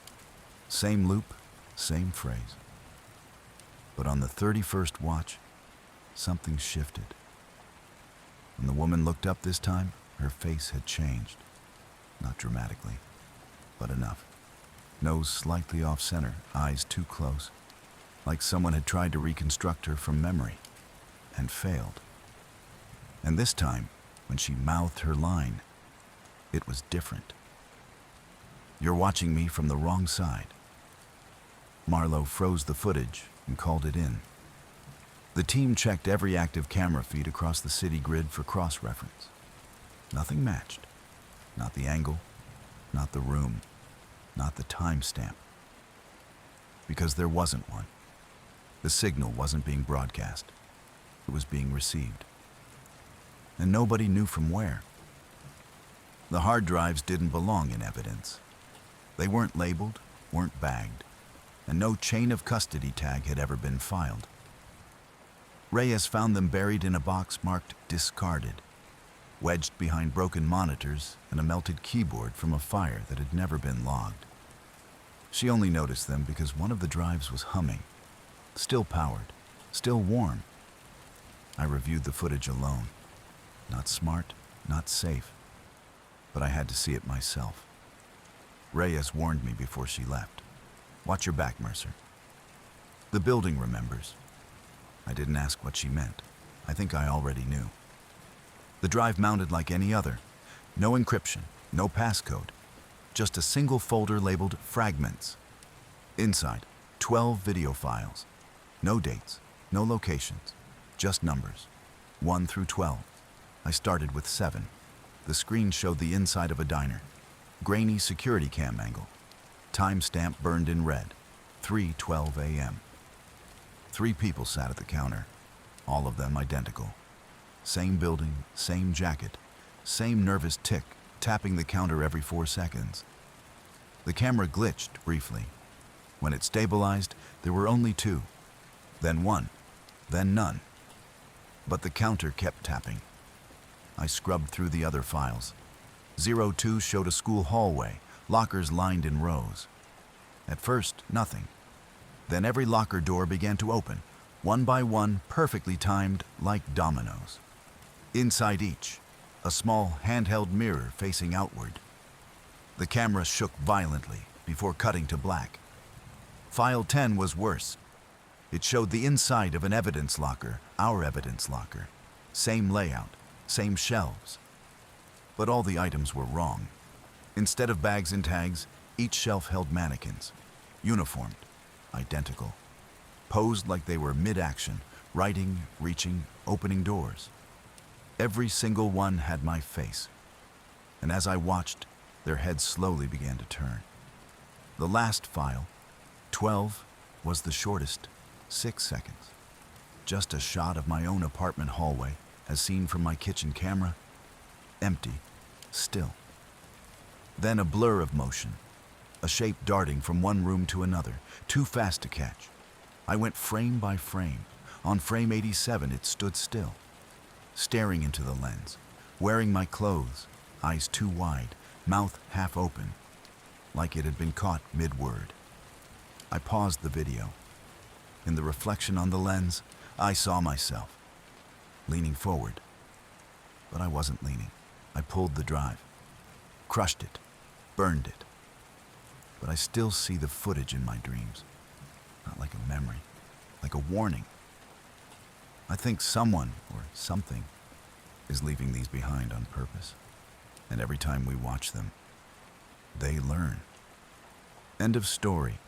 Same loop, same phrase. But on the 31st watch, something shifted. When the woman looked up this time, her face had changed. Not dramatically, but enough. Nose slightly off-center, eyes too close, like someone had tried to reconstruct her from memory, and failed. And this time, when she mouthed her line, it was different. "You're watching me from the wrong side." Marlowe froze the footage and called it in. The team checked every active camera feed across the city grid for cross-reference. Nothing matched. Not the angle, not the room, not the timestamp. Because there wasn't one. The signal wasn't being broadcast. It was being received. And nobody knew from where. The hard drives didn't belong in evidence. They weren't labeled, weren't bagged, and no chain of custody tag had ever been filed. Reyes found them buried in a box marked discarded, wedged behind broken monitors and a melted keyboard from a fire that had never been logged. She only noticed them because one of the drives was humming, still powered, still warm. I reviewed the footage alone. Not smart, not safe, but I had to see it myself. Reyes warned me before she left. "Watch your back, Mercer." The building remembers. I didn't ask what she meant. I think I already knew. The drive mounted like any other. No encryption, no passcode. Just a single folder labeled Fragments. Inside, 12 video files. No dates, no locations, just numbers. 1 through 12. I started with 7. The screen showed the inside of a diner. Grainy security cam angle. Timestamp burned in red. 3:12 a.m. 3 people sat at the counter, all of them identical. Same building, same jacket, same nervous tick, tapping the counter every 4 seconds. The camera glitched briefly. When it stabilized, there were only 2. Then 1, then none. But the counter kept tapping. I scrubbed through the other files. 02 showed a school hallway, lockers lined in rows. At first, nothing. Then every locker door began to open, one by one, perfectly timed like dominoes. Inside each, a small handheld mirror facing outward. The camera shook violently before cutting to black. File 10 was worse. It showed the inside of an evidence locker, our evidence locker. Same layout, same shelves. But all the items were wrong. Instead of bags and tags, each shelf held mannequins, uniformed, identical, posed like they were mid-action, writing, reaching, opening doors. Every single one had my face. And as I watched, their heads slowly began to turn. The last file, 12, was the shortest, 6 seconds. Just a shot of my own apartment hallway, as seen from my kitchen camera. Empty, still. Then a blur of motion, a shape darting from one room to another, too fast to catch. I went frame by frame. On frame 87, it stood still, staring into the lens, wearing my clothes, eyes too wide, mouth half open, like it had been caught mid-word. I paused the video. In the reflection on the lens, I saw myself, leaning forward. But I wasn't leaning. I pulled the drive, crushed it, burned it. But I still see the footage in my dreams, not like a memory, like a warning. I think someone or something is leaving these behind on purpose. And every time we watch them, they learn. End of story.